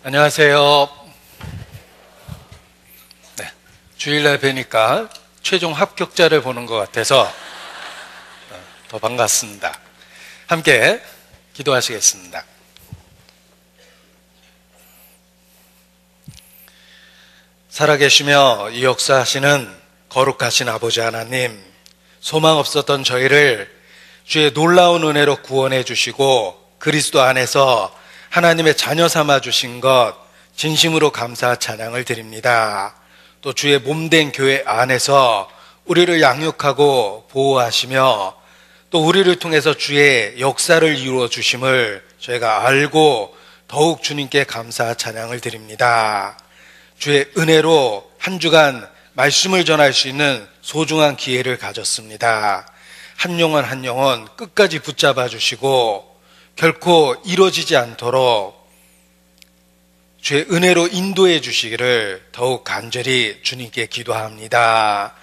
안녕하세요. 네, 주일날 뵈니까 최종 합격자를 보는 것 같아서 더 반갑습니다. 함께 기도하시겠습니다. 살아계시며 이 역사하시는 거룩하신 아버지 하나님, 소망 없었던 저희를 주의 놀라운 은혜로 구원해 주시고 그리스도 안에서 하나님의 자녀 삼아 주신 것 진심으로 감사 찬양을 드립니다. 또 주의 몸된 교회 안에서 우리를 양육하고 보호하시며 또 우리를 통해서 주의 역사를 이루어 주심을 저희가 알고 더욱 주님께 감사 찬양을 드립니다. 주의 은혜로 한 주간 말씀을 전할 수 있는 소중한 기회를 가졌습니다. 한 영혼 한 영혼 끝까지 붙잡아 주시고 결코 이루어지지 않도록 주의 은혜로 인도해 주시기를 더욱 간절히 주님께 기도합니다.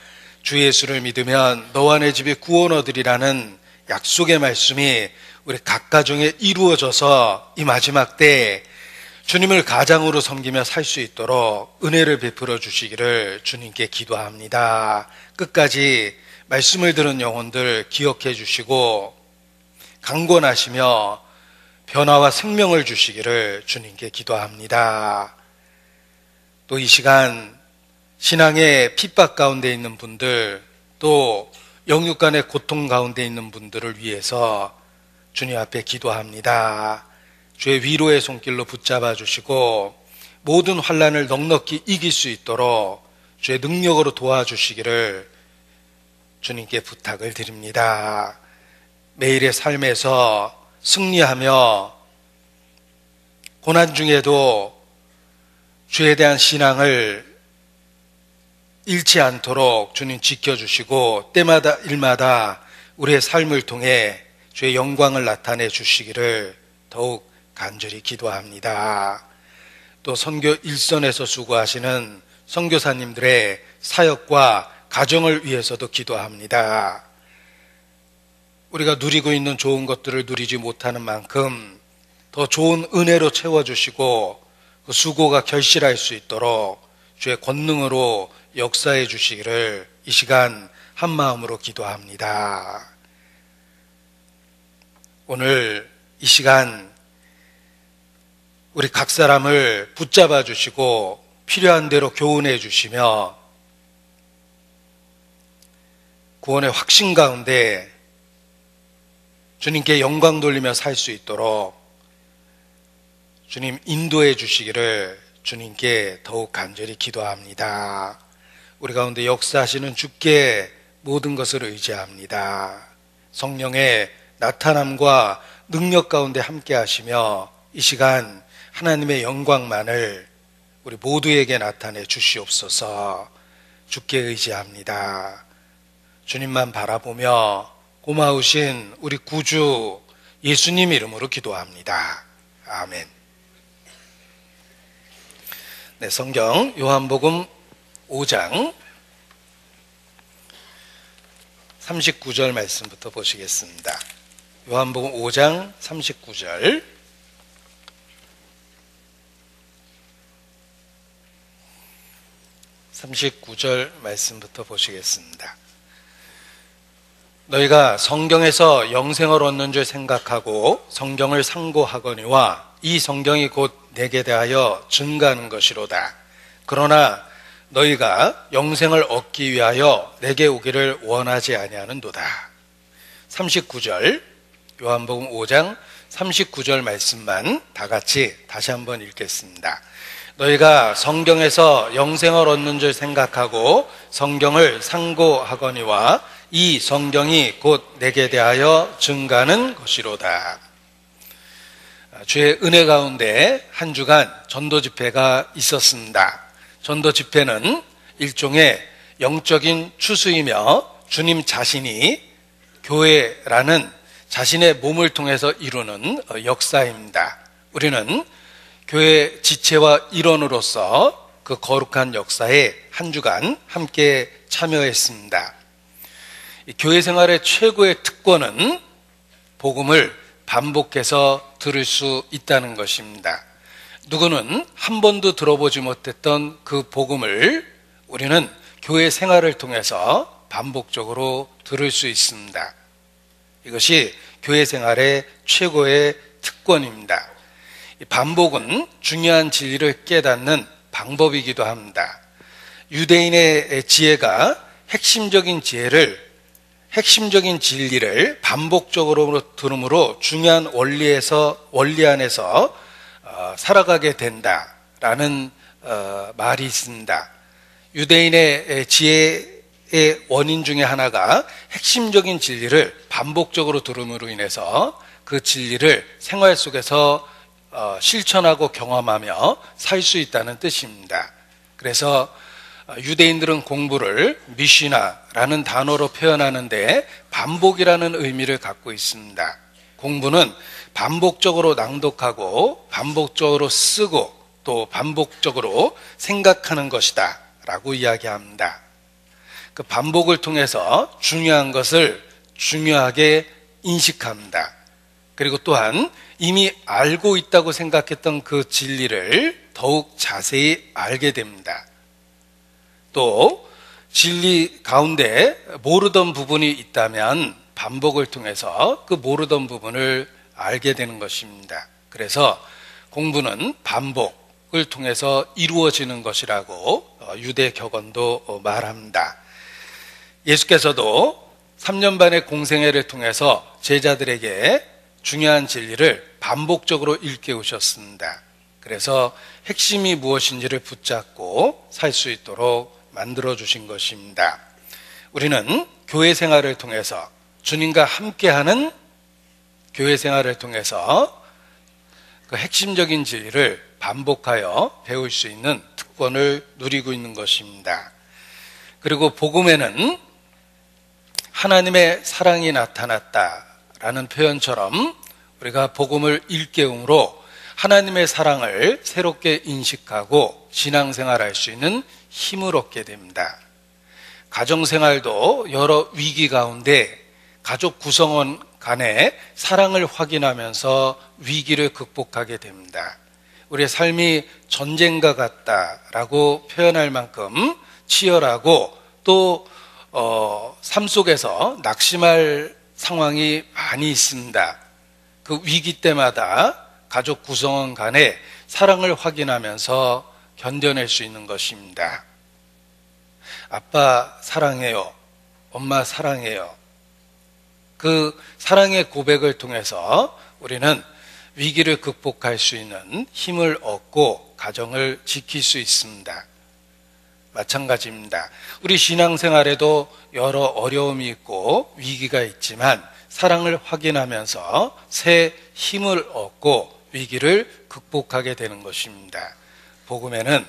주 예수를 믿으면 너와 내 집에 구원 얻으리라는 약속의 말씀이 우리 각 가정에 이루어져서 이 마지막 때에 주님을 가장으로 섬기며 살 수 있도록 은혜를 베풀어 주시기를 주님께 기도합니다. 끝까지 말씀을 들은 영혼들 기억해 주시고 강권하시며 변화와 생명을 주시기를 주님께 기도합니다. 또 이 시간 신앙의 핍박 가운데 있는 분들, 또 영육간의 고통 가운데 있는 분들을 위해서 주님 앞에 기도합니다. 주의 위로의 손길로 붙잡아 주시고 모든 환난을 넉넉히 이길 수 있도록 주의 능력으로 도와주시기를 주님께 부탁을 드립니다. 매일의 삶에서 승리하며 고난 중에도 주에 대한 신앙을 잃지 않도록 주님 지켜주시고 때마다 일마다 우리의 삶을 통해 주의 영광을 나타내 주시기를 더욱 간절히 기도합니다. 또 선교 일선에서 수고하시는 선교사님들의 사역과 가정을 위해서도 기도합니다. 우리가 누리고 있는 좋은 것들을 누리지 못하는 만큼 더 좋은 은혜로 채워주시고 그 수고가 결실할 수 있도록 주의 권능으로 역사해 주시기를 이 시간 한 마음으로 기도합니다. 오늘 이 시간 우리 각 사람을 붙잡아 주시고 필요한 대로 교훈해 주시며 구원의 확신 가운데 주님께 영광 돌리며 살 수 있도록 주님 인도해 주시기를 주님께 더욱 간절히 기도합니다. 우리 가운데 역사하시는 주께 모든 것을 의지합니다. 성령의 나타남과 능력 가운데 함께 하시며 이 시간 하나님의 영광만을 우리 모두에게 나타내 주시옵소서. 주께 의지합니다. 주님만 바라보며 고마우신 우리 구주 예수님 이름으로 기도합니다. 아멘. 네, 성경 요한복음 5장 39절 말씀부터 보시겠습니다. 요한복음 5장 39절. 말씀부터 보시겠습니다. 너희가 성경에서 영생을 얻는 줄 생각하고 성경을 상고하거니와 이 성경이 곧 내게 대하여 증거하는 것이로다. 그러나 너희가 영생을 얻기 위하여 내게 오기를 원하지 아니하는도다. 39절, 요한복음 5장 39절 말씀만 다 같이 다시 한번 읽겠습니다. 너희가 성경에서 영생을 얻는 줄 생각하고 성경을 상고하거니와 이 성경이 곧 내게 대하여 증거하는 것이로다. 주의 은혜 가운데 한 주간 전도 집회가 있었습니다. 전도 집회는 일종의 영적인 추수이며 주님 자신이 교회라는 자신의 몸을 통해서 이루는 역사입니다. 우리는 교회 지체와 일원으로서 그 거룩한 역사에 한 주간 함께 참여했습니다. 교회 생활의 최고의 특권은 복음을 반복해서 들을 수 있다는 것입니다. 누구는 한 번도 들어보지 못했던 그 복음을 우리는 교회 생활을 통해서 반복적으로 들을 수 있습니다. 이것이 교회 생활의 최고의 특권입니다. 반복은 중요한 진리를 깨닫는 방법이기도 합니다. 유대인의 지혜가 핵심적인 진리를 반복적으로 들음으로 중요한 원리 안에서 살아가게 된다라는 말이 있습니다. 유대인의 지혜의 원인 중에 하나가 핵심적인 진리를 반복적으로 들음으로 인해서 그 진리를 생활 속에서 실천하고 경험하며 살 수 있다는 뜻입니다. 그래서 유대인들은 공부를 미시나라는 단어로 표현하는데 반복이라는 의미를 갖고 있습니다. 공부는 반복적으로 낭독하고 반복적으로 쓰고 또 반복적으로 생각하는 것이다 라고 이야기합니다. 그 반복을 통해서 중요한 것을 중요하게 인식합니다. 그리고 또한 이미 알고 있다고 생각했던 그 진리를 더욱 자세히 알게 됩니다. 또 진리 가운데 모르던 부분이 있다면 반복을 통해서 그 모르던 부분을 알게 되는 것입니다. 그래서 공부는 반복을 통해서 이루어지는 것이라고 유대 격언도 말합니다. 예수께서도 3년 반의 공생애를 통해서 제자들에게 중요한 진리를 반복적으로 일깨우셨습니다. 그래서 핵심이 무엇인지를 붙잡고 살 수 있도록 만들어주신 것입니다. 우리는 교회 생활을 통해서 주님과 함께하는 교회 생활을 통해서 그 핵심적인 진리를 반복하여 배울 수 있는 특권을 누리고 있는 것입니다. 그리고 복음에는 하나님의 사랑이 나타났다라는 표현처럼 우리가 복음을 일깨움으로 하나님의 사랑을 새롭게 인식하고 신앙생활할 수 있는 힘을 얻게 됩니다. 가정생활도 여러 위기 가운데 가족 구성원 간에 사랑을 확인하면서 위기를 극복하게 됩니다. 우리의 삶이 전쟁과 같다라고 표현할 만큼 치열하고 또 삶 속에서 낙심할 상황이 많이 있습니다. 그 위기 때마다 가족 구성원 간에 사랑을 확인하면서 견뎌낼 수 있는 것입니다. 아빠 사랑해요. 엄마 사랑해요. 그 사랑의 고백을 통해서 우리는 위기를 극복할 수 있는 힘을 얻고 가정을 지킬 수 있습니다. 마찬가지입니다. 우리 신앙생활에도 여러 어려움이 있고 위기가 있지만 사랑을 확인하면서 새 힘을 얻고 위기를 극복하게 되는 것입니다. 복음에는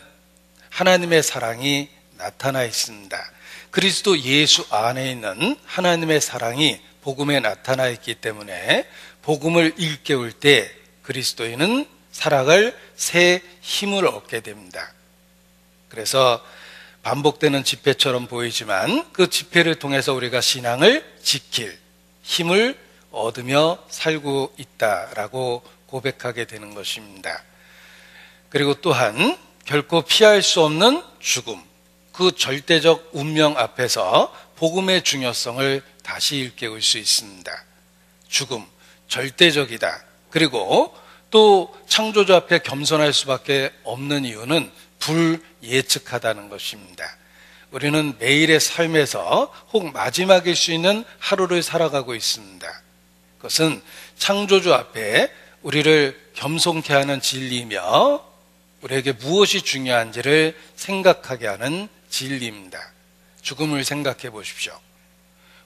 하나님의 사랑이 나타나 있습니다. 그리스도 예수 안에 있는 하나님의 사랑이 복음에 나타나 있기 때문에 복음을 일깨울 때 그리스도인은 살아갈 새 힘을 얻게 됩니다. 그래서 반복되는 집회처럼 보이지만 그 집회를 통해서 우리가 신앙을 지킬 힘을 얻으며 살고 있다라고 고백하게 되는 것입니다. 그리고 또한 결코 피할 수 없는 죽음, 그 절대적 운명 앞에서 복음의 중요성을 다시 일깨울 수 있습니다. 죽음, 절대적이다. 그리고 또 창조주 앞에 겸손할 수밖에 없는 이유는 불예측하다는 것입니다. 우리는 매일의 삶에서 혹 마지막일 수 있는 하루를 살아가고 있습니다. 그것은 창조주 앞에 우리를 겸손케 하는 진리이며 우리에게 무엇이 중요한지를 생각하게 하는 진리입니다. 죽음을 생각해 보십시오.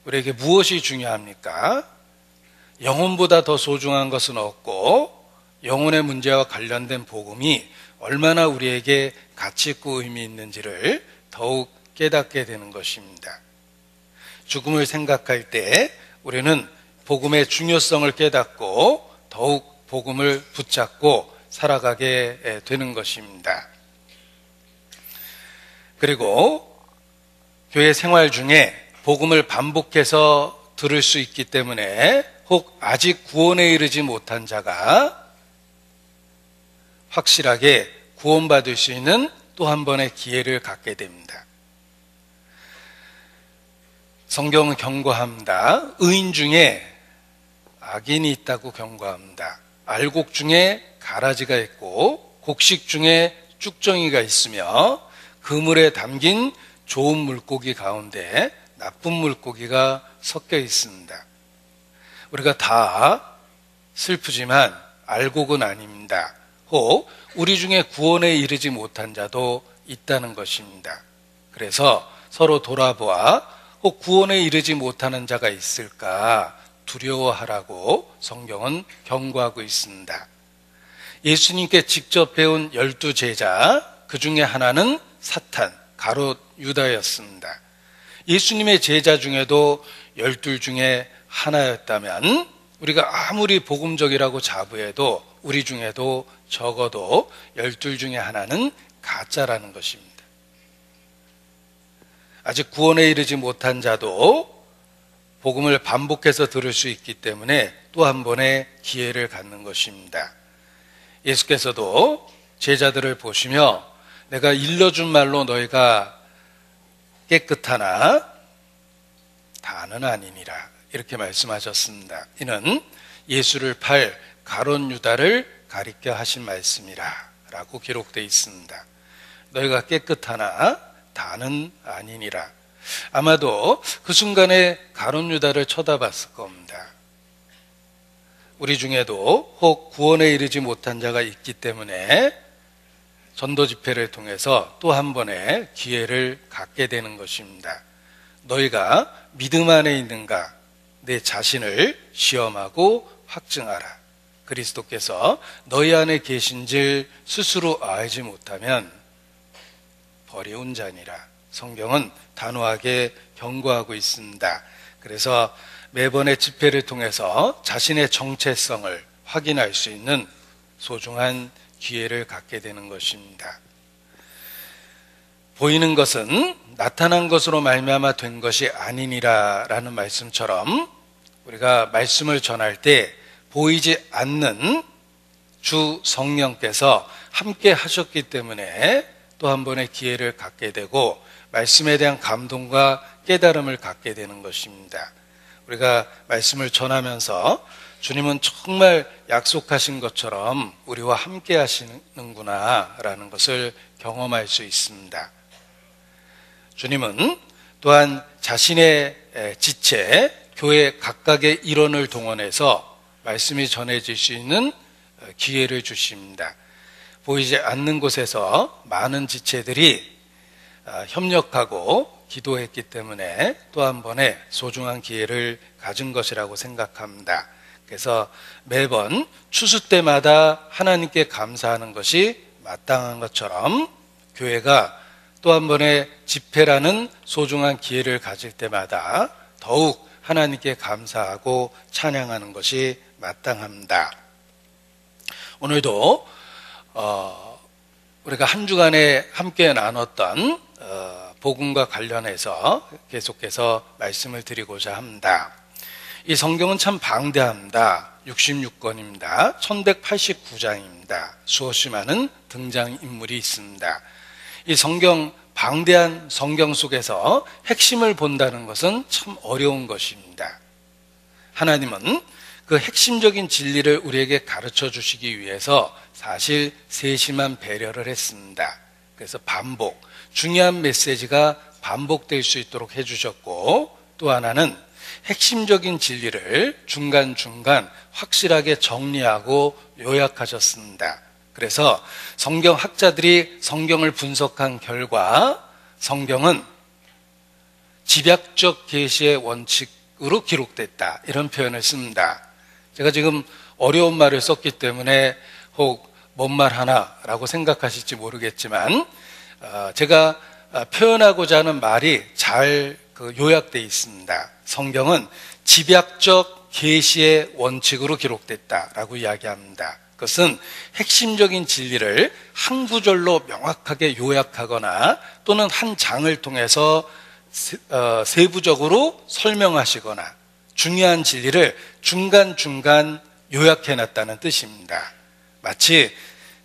우리에게 무엇이 중요합니까? 영혼보다 더 소중한 것은 없고 영혼의 문제와 관련된 복음이 얼마나 우리에게 가치 있고 의미 있는지를 더욱 깨닫게 되는 것입니다. 죽음을 생각할 때 우리는 복음의 중요성을 깨닫고 더욱 복음을 붙잡고 살아가게 되는 것입니다. 그리고 교회 생활 중에 복음을 반복해서 들을 수 있기 때문에 혹 아직 구원에 이르지 못한 자가 확실하게 구원받을 수 있는 또 한 번의 기회를 갖게 됩니다. 성경은 경고합니다. 의인 중에 악인이 있다고 경고합니다. 알곡 중에 가라지가 있고 곡식 중에 쭉정이가 있으며 그물에 담긴 좋은 물고기 가운데 나쁜 물고기가 섞여 있습니다. 우리가 다 슬프지만 알곡은 아닙니다. 혹 우리 중에 구원에 이르지 못한 자도 있다는 것입니다. 그래서 서로 돌아보아 혹 구원에 이르지 못하는 자가 있을까 두려워하라고 성경은 경고하고 있습니다. 예수님께 직접 배운 12제자, 그 중에 하나는 사탄, 가롯 유다였습니다. 예수님의 제자 중에도 12 중에 하나였다면 우리가 아무리 복음적이라고 자부해도 우리 중에도 적어도 12 중에 하나는 가짜라는 것입니다. 아직 구원에 이르지 못한 자도 복음을 반복해서 들을 수 있기 때문에 또 한 번의 기회를 갖는 것입니다. 예수께서도 제자들을 보시며 내가 일러준 말로 너희가 깨끗하나 다는 아니니라 이렇게 말씀하셨습니다. 이는 예수를 팔 가롯 유다를 가리켜 하신 말씀이라 라고 기록되어 있습니다. 너희가 깨끗하나 다는 아니니라. 아마도 그 순간에 가롯 유다를 쳐다봤을 겁니다. 우리 중에도 혹 구원에 이르지 못한 자가 있기 때문에 전도 집회를 통해서 또 한 번의 기회를 갖게 되는 것입니다. 너희가 믿음 안에 있는가? 내 자신을 시험하고 확증하라. 그리스도께서 너희 안에 계신 줄 스스로 알지 못하면 버려온 자니라. 성경은 단호하게 경고하고 있습니다. 그래서 매번의 집회를 통해서 자신의 정체성을 확인할 수 있는 소중한 기회를 갖게 되는 것입니다. 보이는 것은 나타난 것으로 말미암아 된 것이 아니니라 라는 말씀처럼 우리가 말씀을 전할 때 보이지 않는 주 성령께서 함께 하셨기 때문에 또 한 번의 기회를 갖게 되고 말씀에 대한 감동과 깨달음을 갖게 되는 것입니다. 우리가 말씀을 전하면서 주님은 정말 약속하신 것처럼 우리와 함께 하시는구나 라는 것을 경험할 수 있습니다. 주님은 또한 자신의 지체, 교회 각각의 일원을 동원해서 말씀이 전해질 수 있는 기회를 주십니다. 보이지 않는 곳에서 많은 지체들이 협력하고 기도했기 때문에 또 한 번의 소중한 기회를 가진 것이라고 생각합니다. 그래서 매번 추수 때마다 하나님께 감사하는 것이 마땅한 것처럼 교회가 또 한 번의 집회라는 소중한 기회를 가질 때마다 더욱 하나님께 감사하고 찬양하는 것이 마땅합니다. 오늘도 우리가 한 주간에 함께 나눴던 복음과 관련해서 계속해서 말씀을 드리고자 합니다. 이 성경은 참 방대합니다. 66권입니다. 1189장입니다. 수없이 많은 등장인물이 있습니다. 이 방대한 성경 속에서 핵심을 본다는 것은 참 어려운 것입니다. 하나님은 그 핵심적인 진리를 우리에게 가르쳐 주시기 위해서 사실 세심한 배려를 했습니다. 그래서 중요한 메시지가 반복될 수 있도록 해주셨고, 또 하나는 핵심적인 진리를 중간중간 확실하게 정리하고 요약하셨습니다. 그래서 성경학자들이 성경을 분석한 결과 성경은 집약적 계시의 원칙으로 기록됐다, 이런 표현을 씁니다. 제가 지금 어려운 말을 썼기 때문에 혹 뭔 말 하나라고 생각하실지 모르겠지만 제가 표현하고자 하는 말이 잘 요약되어 있습니다. 성경은 집약적 계시의 원칙으로 기록됐다라고 이야기합니다. 그것은 핵심적인 진리를 한 구절로 명확하게 요약하거나 또는 한 장을 통해서 세부적으로 설명하시거나 중요한 진리를 중간중간 요약해놨다는 뜻입니다. 마치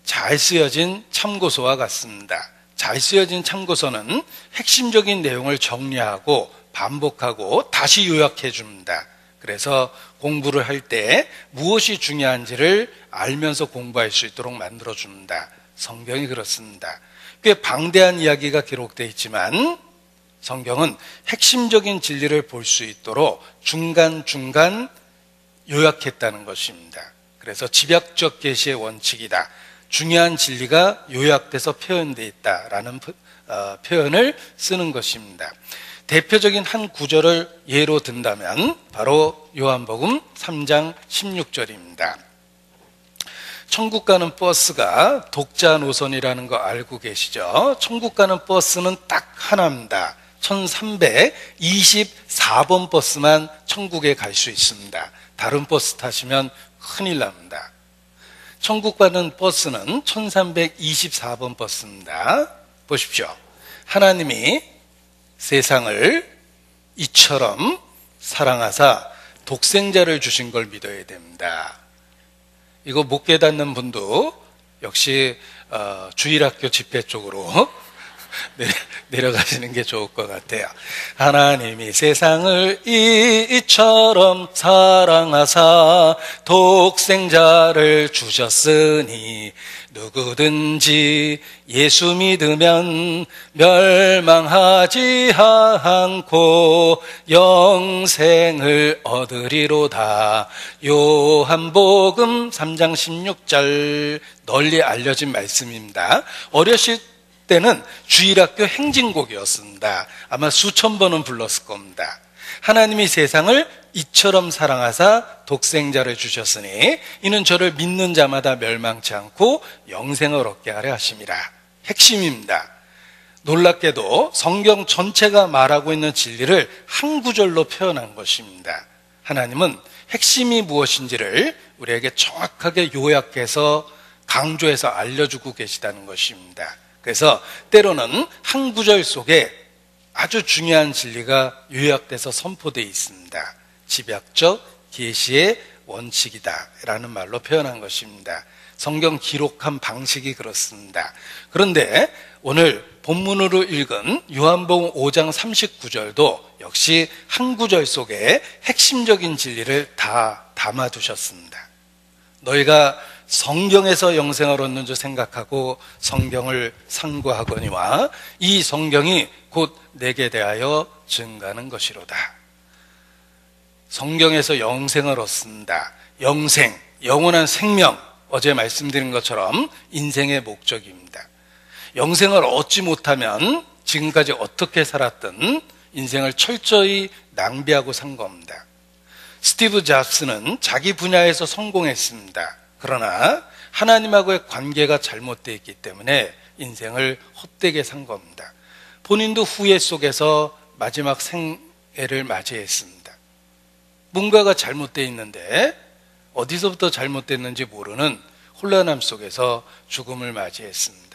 잘 쓰여진 참고서와 같습니다. 잘 쓰여진 참고서는 핵심적인 내용을 정리하고 반복하고 다시 요약해 줍니다. 그래서 공부를 할 때 무엇이 중요한지를 알면서 공부할 수 있도록 만들어 줍니다. 성경이 그렇습니다. 꽤 방대한 이야기가 기록되어 있지만 성경은 핵심적인 진리를 볼 수 있도록 중간중간 요약했다는 것입니다. 그래서 집약적 계시의 원칙이다. 중요한 진리가 요약돼서 표현되어 있다라는 표현을 쓰는 것입니다. 대표적인 한 구절을 예로 든다면 바로 요한복음 3장 16절입니다. 천국 가는 버스가 독자 노선이라는 거 알고 계시죠? 천국 가는 버스는 딱 하나입니다. 1324번 버스만 천국에 갈 수 있습니다. 다른 버스 타시면 큰일 납니다. 천국 가는 버스는 1324번 버스입니다. 보십시오. 하나님이 세상을 이처럼 사랑하사 독생자를 주신 걸 믿어야 됩니다. 이거 못 깨닫는 분도 역시 주일학교 집회 쪽으로 내려가시는 게 좋을 것 같아요. 하나님이 세상을 이처럼 사랑하사 독생자를 주셨으니 누구든지 예수 믿으면 멸망하지 않고 영생을 얻으리로다. 요한복음 3장 16절, 널리 알려진 말씀입니다. 어렸을 때는 주일학교 행진곡이었습니다. 아마 수천 번은 불렀을 겁니다. 하나님이 세상을 이처럼 사랑하사 독생자를 주셨으니 이는 저를 믿는 자마다 멸망치 않고 영생을 얻게 하려 하심이라. 핵심입니다. 놀랍게도 성경 전체가 말하고 있는 진리를 한 구절로 표현한 것입니다. 하나님은 핵심이 무엇인지를 우리에게 정확하게 요약해서 강조해서 알려주고 계시다는 것입니다. 그래서 때로는 한 구절 속에 아주 중요한 진리가 요약돼서 선포되어 있습니다. 집약적 계시의 원칙이다 라는 말로 표현한 것입니다. 성경 기록한 방식이 그렇습니다. 그런데 오늘 본문으로 읽은 요한복음 5장 39절도 역시 한 구절 속에 핵심적인 진리를 다 담아두셨습니다. 너희가 성경에서 영생을 얻는 줄 생각하고 성경을 상고하거니와 이 성경이 곧 내게 대하여 증가하는 것이로다. 성경에서 영생을 얻습니다. 영생, 영원한 생명, 어제 말씀드린 것처럼 인생의 목적입니다. 영생을 얻지 못하면 지금까지 어떻게 살았든 인생을 철저히 낭비하고 산 겁니다. 스티브 잡스는 자기 분야에서 성공했습니다. 그러나 하나님하고의 관계가 잘못되어 있기 때문에 인생을 헛되게 산 겁니다. 본인도 후회 속에서 마지막 생애를 맞이했습니다. 뭔가가 잘못되어 있는데 어디서부터 잘못됐는지 모르는 혼란함 속에서 죽음을 맞이했습니다.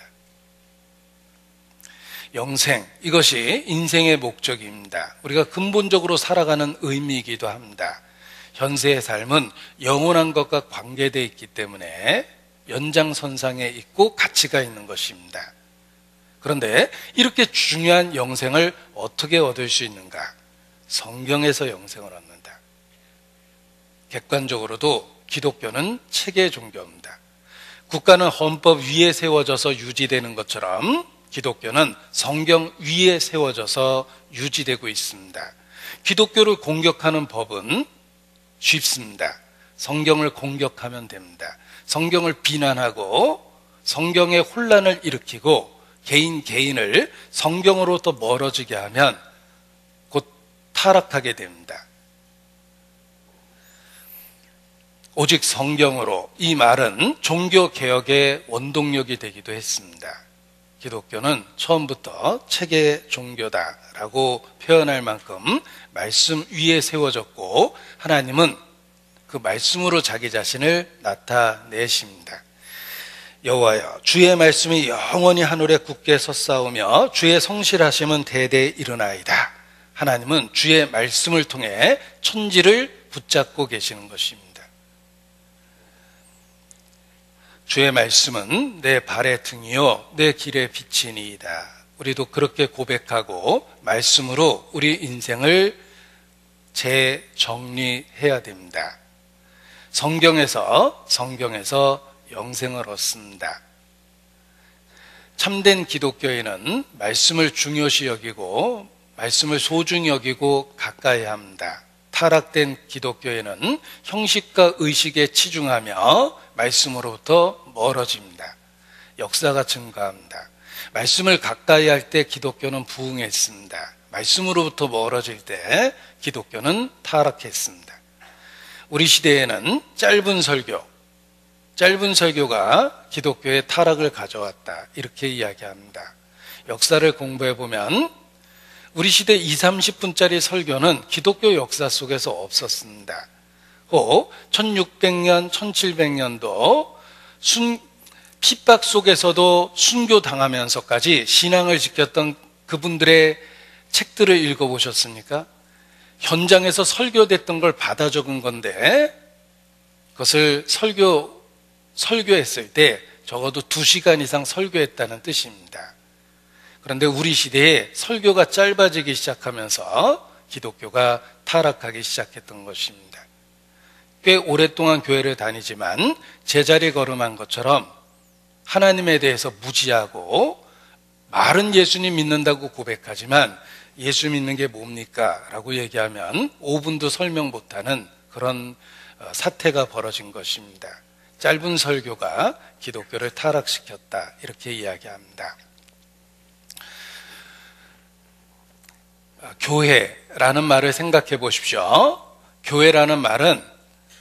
영생, 이것이 인생의 목적입니다. 우리가 근본적으로 살아가는 의미이기도 합니다. 현세의 삶은 영원한 것과 관계되어 있기 때문에 연장선상에 있고 가치가 있는 것입니다. 그런데 이렇게 중요한 영생을 어떻게 얻을 수 있는가? 성경에서 영생을 얻는다. 객관적으로도 기독교는 체계 종교입니다. 국가는 헌법 위에 세워져서 유지되는 것처럼 기독교는 성경 위에 세워져서 유지되고 있습니다. 기독교를 공격하는 법은 쉽습니다. 성경을 공격하면 됩니다. 성경을 비난하고 성경의 혼란을 일으키고 개인을 성경으로부터 멀어지게 하면 곧 타락하게 됩니다. 오직 성경으로, 이 말은 종교개혁의 원동력이 되기도 했습니다. 기독교는 처음부터 체계 종교다라고 표현할 만큼 말씀 위에 세워졌고 하나님은 그 말씀으로 자기 자신을 나타내십니다. 여호와여, 주의 말씀이 영원히 하늘에 굳게 섰사오며 주의 성실하심은 대대에 이르나이다. 하나님은 주의 말씀을 통해 천지를 붙잡고 계시는 것입니다. 주의 말씀은 내 발의 등이요 내 길의 빛이니이다. 우리도 그렇게 고백하고 말씀으로 우리 인생을 재정리해야 됩니다. 성경에서 영생을 얻습니다. 참된 기독교인은 말씀을 중요시 여기고 말씀을 소중히 여기고 가까이 합니다. 타락된 기독교인은 형식과 의식에 치중하며 말씀으로부터 멀어집니다. 역사가 증가합니다. 말씀을 가까이 할 때 기독교는 부흥했습니다. 말씀으로부터 멀어질 때 기독교는 타락했습니다. 우리 시대에는 짧은 설교가 기독교의 타락을 가져왔다, 이렇게 이야기합니다. 역사를 공부해 보면 우리 시대 20-30분짜리 설교는 기독교 역사 속에서 없었습니다. 혹 1600년, 1700년도 핍박 속에서도 순교당하면서까지 신앙을 지켰던 그분들의 책들을 읽어보셨습니까? 현장에서 설교됐던 걸 받아 적은 건데 그것을 설교했을 때 적어도 2시간 이상 설교했다는 뜻입니다. 그런데 우리 시대에 설교가 짧아지기 시작하면서 기독교가 타락하기 시작했던 것입니다. 꽤 오랫동안 교회를 다니지만 제자리 걸음한 것처럼 하나님에 대해서 무지하고 말은 예수님 믿는다고 고백하지만 예수 믿는 게 뭡니까? 라고 얘기하면 5분도 설명 못하는 그런 사태가 벌어진 것입니다. 짧은 설교가 기독교를 타락시켰다, 이렇게 이야기합니다. 교회라는 말을 생각해 보십시오. 교회라는 말은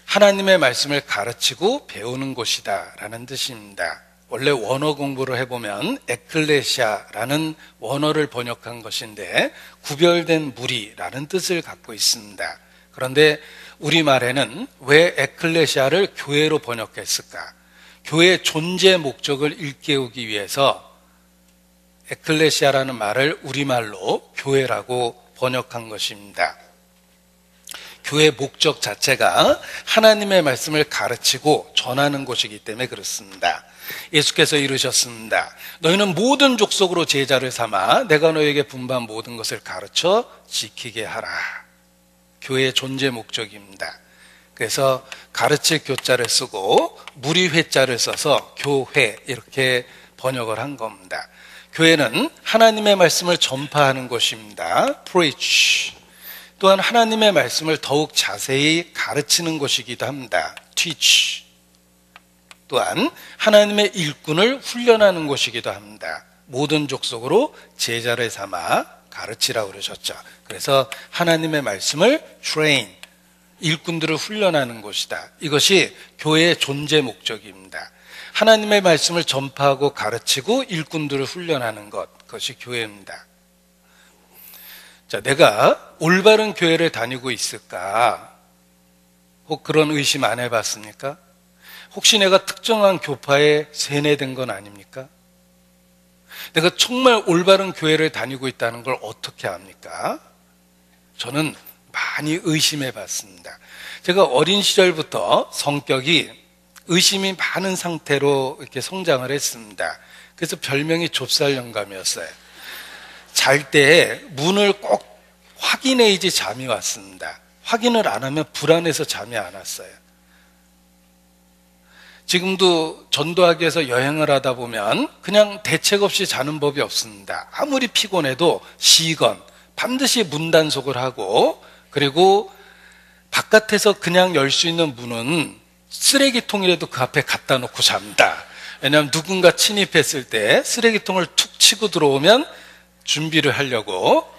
하나님의 말씀을 가르치고 배우는 곳이다 라는 뜻입니다. 원래 원어 공부를 해보면 에클레시아라는 원어를 번역한 것인데 구별된 무리라는 뜻을 갖고 있습니다. 그런데 우리말에는 왜 에클레시아를 교회로 번역했을까? 교회의 존재 목적을 일깨우기 위해서 에클레시아라는 말을 우리말로 교회라고 번역한 것입니다. 교회 목적 자체가 하나님의 말씀을 가르치고 전하는 곳이기 때문에 그렇습니다. 예수께서 이르셨습니다. 너희는 모든 족속으로 제자를 삼아 내가 너희에게 분부한 모든 것을 가르쳐 지키게 하라. 교회의 존재 목적입니다. 그래서 가르칠 교자를 쓰고 무리 회자를 써서 교회 이렇게 번역을 한 겁니다. 교회는 하나님의 말씀을 전파하는 곳입니다. preach. 또한 하나님의 말씀을 더욱 자세히 가르치는 곳이기도 합니다. teach. 또한 하나님의 일꾼을 훈련하는 곳이기도 합니다. 모든 족속으로 제자를 삼아 가르치라고 그러셨죠. 그래서 하나님의 말씀을 train, 일꾼들을 훈련하는 곳이다. 이것이 교회의 존재 목적입니다. 하나님의 말씀을 전파하고 가르치고 일꾼들을 훈련하는 것, 그것이 교회입니다. 자, 내가 올바른 교회를 다니고 있을까? 혹 그런 의심 안 해봤습니까? 혹시 내가 특정한 교파에 세뇌된 건 아닙니까? 내가 정말 올바른 교회를 다니고 있다는 걸 어떻게 압니까? 저는 많이 의심해 봤습니다. 제가 어린 시절부터 성격이 의심이 많은 상태로 이렇게 성장을 했습니다. 그래서 별명이 좁쌀 영감이었어요. 잘 때 문을 꼭 확인해야지 잠이 왔습니다. 확인을 안 하면 불안해서 잠이 안 왔어요. 지금도 전도하기 위해서 여행을 하다 보면 그냥 대책 없이 자는 법이 없습니다. 아무리 피곤해도 시건 반드시 문 단속을 하고, 그리고 바깥에서 그냥 열 수 있는 문은 쓰레기통이라도 그 앞에 갖다 놓고 잡니다. 왜냐하면 누군가 침입했을 때 쓰레기통을 툭 치고 들어오면 준비를 하려고.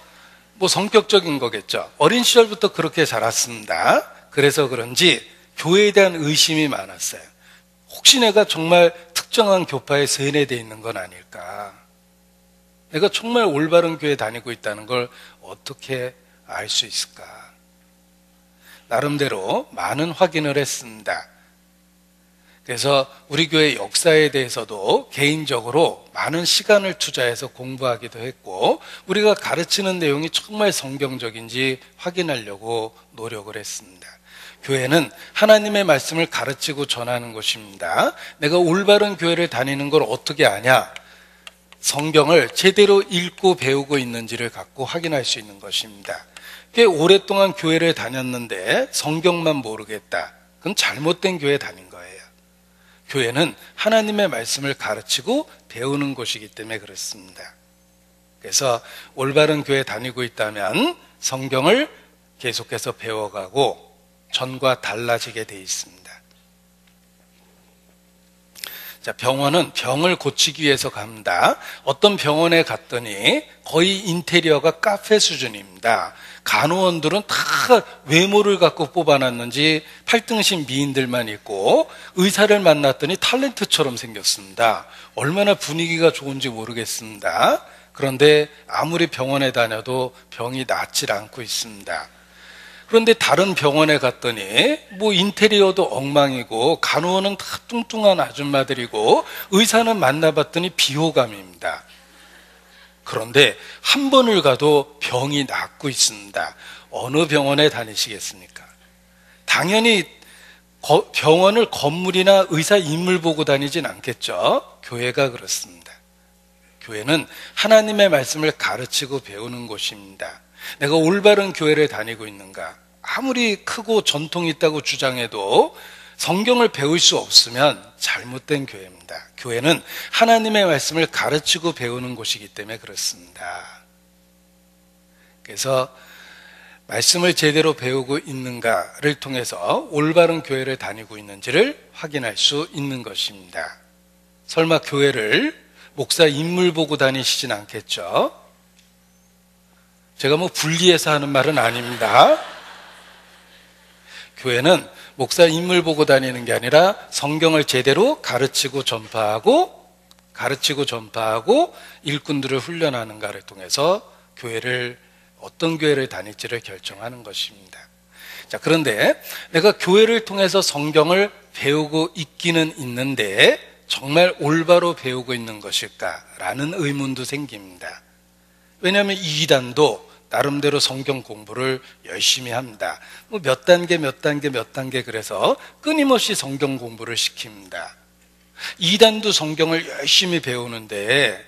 뭐 성격적인 거겠죠. 어린 시절부터 그렇게 자랐습니다. 그래서 그런지 교회에 대한 의심이 많았어요. 혹시 내가 정말 특정한 교파에 세뇌되어 있는 건 아닐까? 내가 정말 올바른 교회에 다니고 있다는 걸 어떻게 알 수 있을까? 나름대로 많은 확인을 했습니다. 그래서 우리 교회 역사에 대해서도 개인적으로 많은 시간을 투자해서 공부하기도 했고, 우리가 가르치는 내용이 정말 성경적인지 확인하려고 노력을 했습니다. 교회는 하나님의 말씀을 가르치고 전하는 곳입니다. 내가 올바른 교회를 다니는 걸 어떻게 아냐? 성경을 제대로 읽고 배우고 있는지를 갖고 확인할 수 있는 것입니다. 꽤 오랫동안 교회를 다녔는데 성경만 모르겠다. 그건 잘못된 교회에 다닌 거예요. 교회는 하나님의 말씀을 가르치고 배우는 곳이기 때문에 그렇습니다. 그래서 올바른 교회 다니고 있다면 성경을 계속해서 배워가고 전과 달라지게 돼 있습니다. 자, 병원은 병을 고치기 위해서 갑니다. 어떤 병원에 갔더니 거의 인테리어가 카페 수준입니다. 간호원들은 다 외모를 갖고 뽑아놨는지 8등신 미인들만 있고, 의사를 만났더니 탤런트처럼 생겼습니다. 얼마나 분위기가 좋은지 모르겠습니다. 그런데 아무리 병원에 다녀도 병이 낫질 않고 있습니다. 그런데 다른 병원에 갔더니 뭐 인테리어도 엉망이고 간호원은 다 뚱뚱한 아줌마들이고 의사는 만나봤더니 비호감입니다. 그런데 한 번을 가도 병이 낫고 있습니다. 어느 병원에 다니시겠습니까? 당연히 병원을 건물이나 의사 인물 보고 다니진 않겠죠. 교회가 그렇습니다. 교회는 하나님의 말씀을 가르치고 배우는 곳입니다. 내가 올바른 교회를 다니고 있는가? 아무리 크고 전통이 있다고 주장해도 성경을 배울 수 없으면 잘못된 교회입니다. 교회는 하나님의 말씀을 가르치고 배우는 곳이기 때문에 그렇습니다. 그래서 말씀을 제대로 배우고 있는가를 통해서 올바른 교회를 다니고 있는지를 확인할 수 있는 것입니다. 설마 교회를 목사 인물 보고 다니시진 않겠죠? 제가 뭐 분리해서 하는 말은 아닙니다. 교회는 목사 인물 보고 다니는 게 아니라 성경을 제대로 가르치고 전파하고 일꾼들을 훈련하는가를 통해서 교회를, 어떤 교회를 다닐지를 결정하는 것입니다. 자, 그런데 내가 교회를 통해서 성경을 배우고 있기는 있는데 정말 올바로 배우고 있는 것일까라는 의문도 생깁니다. 왜냐하면 이단도 나름대로 성경 공부를 열심히 합니다. 몇 단계 그래서 끊임없이 성경 공부를 시킵니다. 2단도 성경을 열심히 배우는데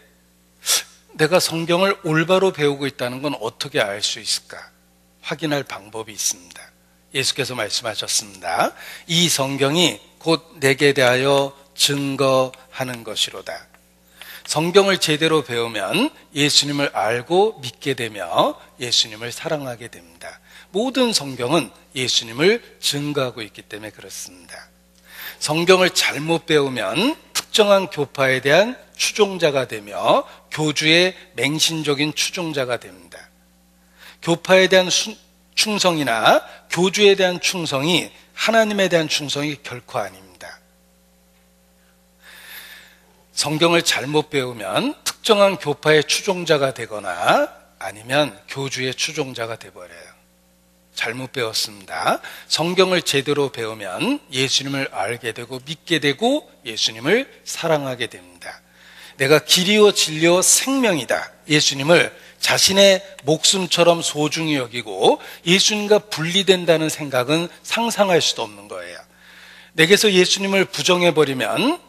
내가 성경을 올바로 배우고 있다는 건 어떻게 알 수 있을까? 확인할 방법이 있습니다. 예수께서 말씀하셨습니다. 이 성경이 곧 내게 대하여 증거하는 것이로다. 성경을 제대로 배우면 예수님을 알고 믿게 되며 예수님을 사랑하게 됩니다. 모든 성경은 예수님을 증거하고 있기 때문에 그렇습니다. 성경을 잘못 배우면 특정한 교파에 대한 추종자가 되며 교주의 맹신적인 추종자가 됩니다. 교파에 대한 충성이나 교주에 대한 충성이 하나님에 대한 충성이 결코 아닙니다. 성경을 잘못 배우면 특정한 교파의 추종자가 되거나 아니면 교주의 추종자가 되어버려요. 잘못 배웠습니다. 성경을 제대로 배우면 예수님을 알게 되고 믿게 되고 예수님을 사랑하게 됩니다. 내가 길이요 진리요 생명이다. 예수님을 자신의 목숨처럼 소중히 여기고 예수님과 분리된다는 생각은 상상할 수도 없는 거예요. 내게서 예수님을 부정해버리면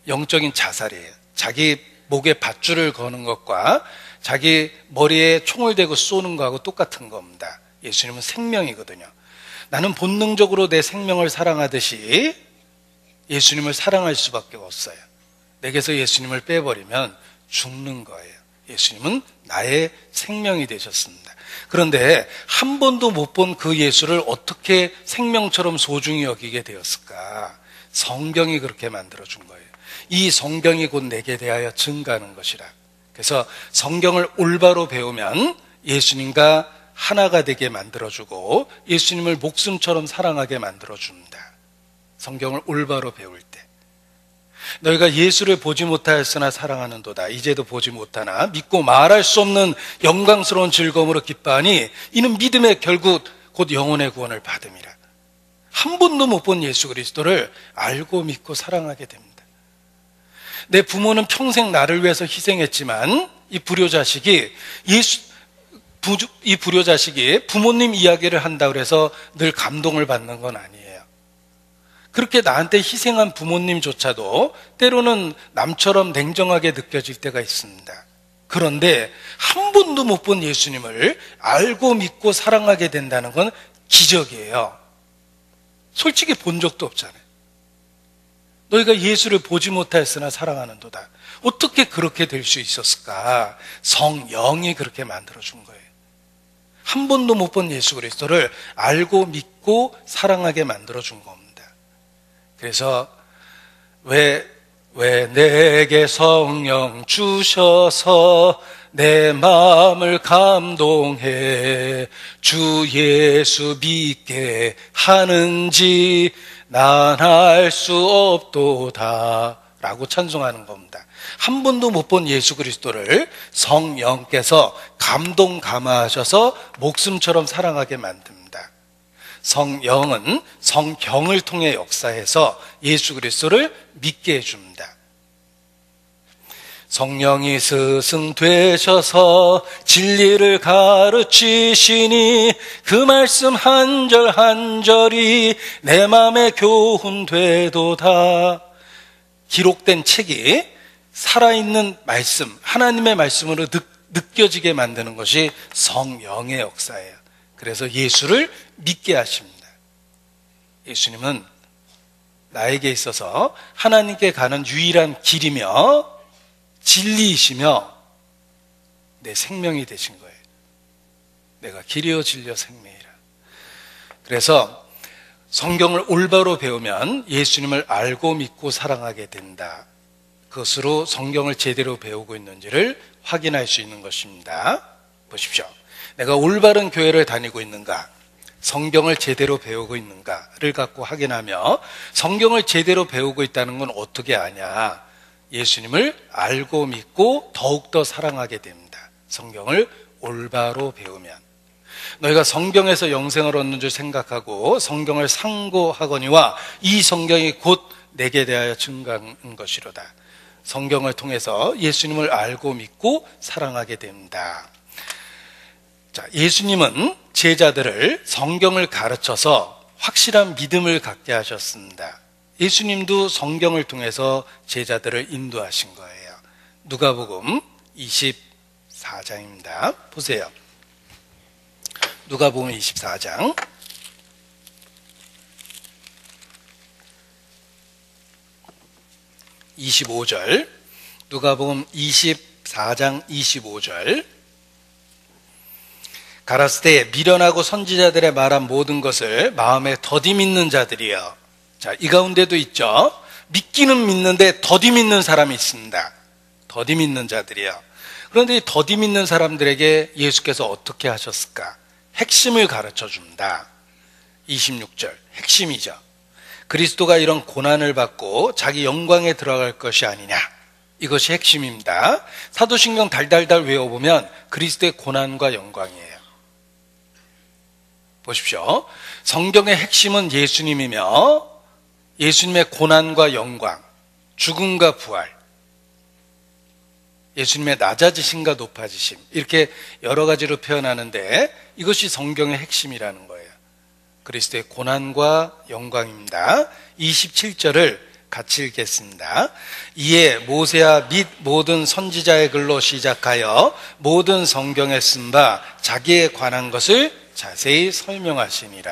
영적인 자살이에요. 자기 목에 밧줄을 거는 것과 자기 머리에 총을 대고 쏘는 거하고 똑같은 겁니다. 예수님은 생명이거든요. 나는 본능적으로 내 생명을 사랑하듯이 예수님을 사랑할 수밖에 없어요. 내게서 예수님을 빼버리면 죽는 거예요. 예수님은 나의 생명이 되셨습니다. 그런데 한 번도 못 본 그 예수를 어떻게 생명처럼 소중히 여기게 되었을까? 성경이 그렇게 만들어준 거예요. 이 성경이 곧 내게 대하여 증거하는 것이라. 그래서 성경을 올바로 배우면 예수님과 하나가 되게 만들어주고 예수님을 목숨처럼 사랑하게 만들어줍니다. 성경을 올바로 배울 때. 너희가 예수를 보지 못하였으나 사랑하는도다. 이제도 보지 못하나 믿고 말할 수 없는 영광스러운 즐거움으로 기뻐하니 이는 믿음의 결국 곧 영혼의 구원을 받음이라. 한 번도 못 본 예수 그리스도를 알고 믿고 사랑하게 됩니다. 내 부모는 평생 나를 위해서 희생했지만 이 불효자식이 부모님 이야기를 한다고 해서 늘 감동을 받는 건 아니에요. 그렇게 나한테 희생한 부모님조차도 때로는 남처럼 냉정하게 느껴질 때가 있습니다. 그런데 한 번도 못 본 예수님을 알고 믿고 사랑하게 된다는 건 기적이에요. 솔직히 본 적도 없잖아요. 너희가 예수를 보지 못하였으나 사랑하는도다. 어떻게 그렇게 될 수 있었을까? 성령이 그렇게 만들어준 거예요. 한 번도 못 본 예수 그리스도를 알고 믿고 사랑하게 만들어준 겁니다. 그래서 왜 내게 성령 주셔서 내 마음을 감동해 주 예수 믿게 하는지 난 알 수 없도다 라고 찬송하는 겁니다. 한 번도 못 본 예수 그리스도를 성령께서 감동 감화하셔서 목숨처럼 사랑하게 만듭니다. 성령은 성경을 통해 역사해서 예수 그리스도를 믿게 해줍니다. 성령이 스승되셔서 진리를 가르치시니 그 말씀 한 절 한 절이 내 마음에 교훈되도다. 기록된 책이 살아있는 말씀, 하나님의 말씀으로 느껴지게 만드는 것이 성령의 역사예요. 그래서 예수를 믿게 하십니다. 예수님은 나에게 있어서 하나님께 가는 유일한 길이며 진리이시며 내 생명이 되신 거예요. 내가 길이요 진리요 생명이라. 그래서 성경을 올바로 배우면 예수님을 알고 믿고 사랑하게 된다. 그것으로 성경을 제대로 배우고 있는지를 확인할 수 있는 것입니다. 보십시오. 내가 올바른 교회를 다니고 있는가, 성경을 제대로 배우고 있는가를 갖고 확인하며 성경을 제대로 배우고 있다는 건 어떻게 아냐? 예수님을 알고 믿고 더욱더 사랑하게 됩니다. 성경을 올바로 배우면. 너희가 성경에서 영생을 얻는 줄 생각하고 성경을 상고하거니와 이 성경이 곧 내게 대하여 증거한 것이로다. 성경을 통해서 예수님을 알고 믿고 사랑하게 됩니다. 자, 예수님은 제자들을 성경을 가르쳐서 확실한 믿음을 갖게 하셨습니다. 예수님도 성경을 통해서 제자들을 인도하신 거예요. 누가복음 24장입니다. 보세요. 누가복음 24장 25절, 누가복음 24장 25절. 가라스되 미련하고 선지자들의 말한 모든 것을 마음에 더디 믿는 자들이여. 자, 이 가운데도 있죠. 믿기는 믿는데 더디 믿는 사람이 있습니다. 더디 믿는 자들이여. 그런데 이 더디 믿는 사람들에게 예수께서 어떻게 하셨을까? 핵심을 가르쳐 준다. 26절, 핵심이죠. 그리스도가 이런 고난을 받고 자기 영광에 들어갈 것이 아니냐. 이것이 핵심입니다. 사도신경 달달달 외워보면 그리스도의 고난과 영광이에요. 보십시오. 성경의 핵심은 예수님이며 예수님의 고난과 영광, 죽음과 부활, 예수님의 낮아지심과 높아지심, 이렇게 여러 가지로 표현하는데 이것이 성경의 핵심이라는 거예요. 그리스도의 고난과 영광입니다. 27절을 같이 읽겠습니다. 이에 모세와 및 모든 선지자의 글로 시작하여 모든 성경에 쓴 바 자기에 관한 것을 자세히 설명하시니라.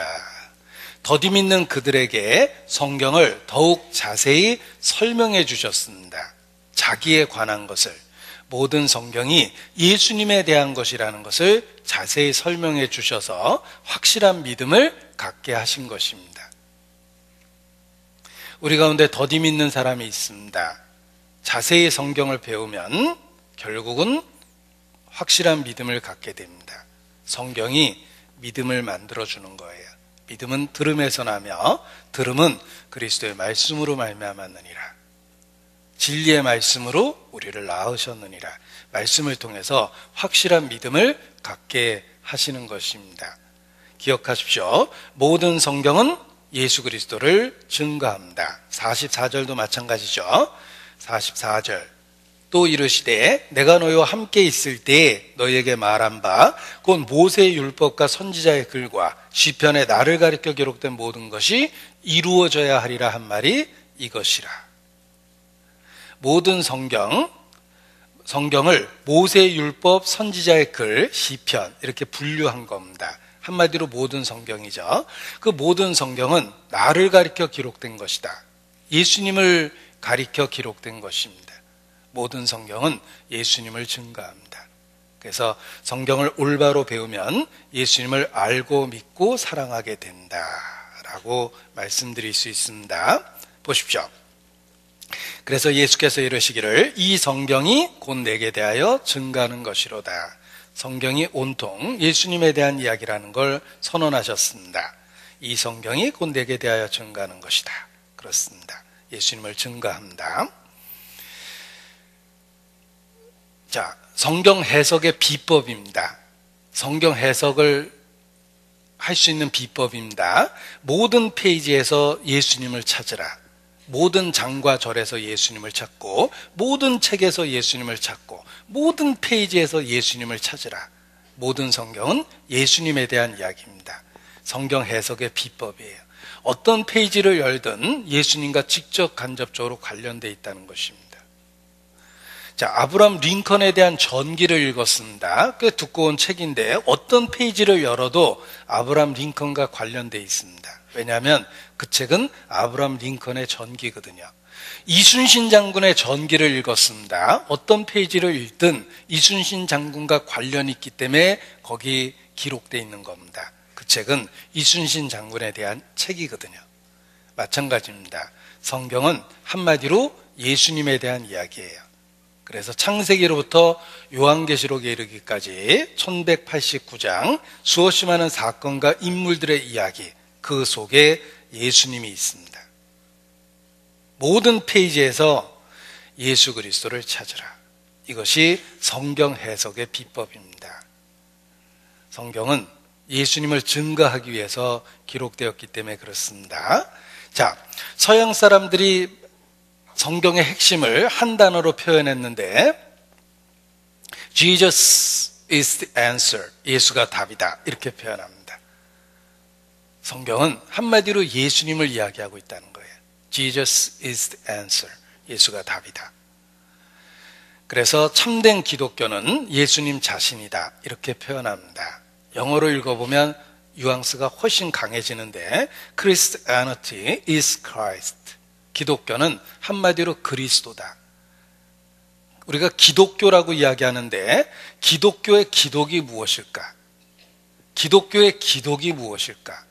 더디 믿는 그들에게 성경을 더욱 자세히 설명해 주셨습니다. 자기에 관한 것을, 모든 성경이 예수님에 대한 것이라는 것을 자세히 설명해 주셔서 확실한 믿음을 갖게 하신 것입니다. 우리 가운데 더디 믿는 사람이 있습니다. 자세히 성경을 배우면 결국은 확실한 믿음을 갖게 됩니다. 성경이 믿음을 만들어주는 거예요. 믿음은 들음에서 나며 들음은 그리스도의 말씀으로 말미암았느니라. 진리의 말씀으로 우리를 낳으셨느니라. 말씀을 통해서 확실한 믿음을 갖게 하시는 것입니다. 기억하십시오. 모든 성경은 예수 그리스도를 증거합니다. 44절도 마찬가지죠. 44절 또 이르시되 내가 너희와 함께 있을 때에 너희에게 말한 바 곧 모세의 율법과 선지자의 글과 시편에 나를 가리켜 기록된 모든 것이 이루어져야 하리라 한 말이 이것이라. 모든 성경을 모세의 율법, 선지자의 글, 시편 이렇게 분류한 겁니다. 한마디로 모든 성경이죠. 그 모든 성경은 나를 가리켜 기록된 것이다. 예수님을 가리켜 기록된 것입니다. 모든 성경은 예수님을 증거합니다. 그래서 성경을 올바로 배우면 예수님을 알고 믿고 사랑하게 된다라고 말씀드릴 수 있습니다. 보십시오. 그래서 예수께서 이르시기를 이 성경이 곧 내게 대하여 증거하는 것이로다. 성경이 온통 예수님에 대한 이야기라는 걸 선언하셨습니다. 이 성경이 곧 내게 대하여 증거하는 것이다. 그렇습니다. 예수님을 증거합니다. 자, 성경 해석의 비법입니다. 성경 해석을 할 수 있는 비법입니다. 모든 페이지에서 예수님을 찾으라. 모든 장과 절에서 예수님을 찾고 모든 책에서 예수님을 찾고 모든 페이지에서 예수님을 찾으라. 모든 성경은 예수님에 대한 이야기입니다. 성경 해석의 비법이에요. 어떤 페이지를 열든 예수님과 직접 간접적으로 관련되어 있다는 것입니다. 자, 아브라함 링컨에 대한 전기를 읽었습니다. 꽤 두꺼운 책인데 어떤 페이지를 열어도 아브라함 링컨과 관련되어 있습니다. 왜냐하면 그 책은 아브라함 링컨의 전기거든요. 이순신 장군의 전기를 읽었습니다. 어떤 페이지를 읽든 이순신 장군과 관련이 있기 때문에 거기 기록되어 있는 겁니다. 그 책은 이순신 장군에 대한 책이거든요. 마찬가지입니다. 성경은 한마디로 예수님에 대한 이야기예요. 그래서 창세기로부터 요한계시록에 이르기까지 1189장 수없이 많은 사건과 인물들의 이야기, 그 속에 예수님이 있습니다. 모든 페이지에서 예수 그리스도를 찾으라. 이것이 성경 해석의 비법입니다. 성경은 예수님을 증거하기 위해서 기록되었기 때문에 그렇습니다. 자, 서양 사람들이 성경의 핵심을 한 단어로 표현했는데 Jesus is the answer. 예수가 답이다. 이렇게 표현합니다. 성경은 한마디로 예수님을 이야기하고 있다는 거예요. Jesus is the answer. 예수가 답이다. 그래서 참된 기독교는 예수님 자신이다. 이렇게 표현합니다. 영어로 읽어보면 뉘앙스가 훨씬 강해지는데 Christianity is Christ. 기독교는 한마디로 그리스도다. 우리가 기독교라고 이야기하는데 기독교의 기독이 무엇일까? 기독교의 기독이 무엇일까?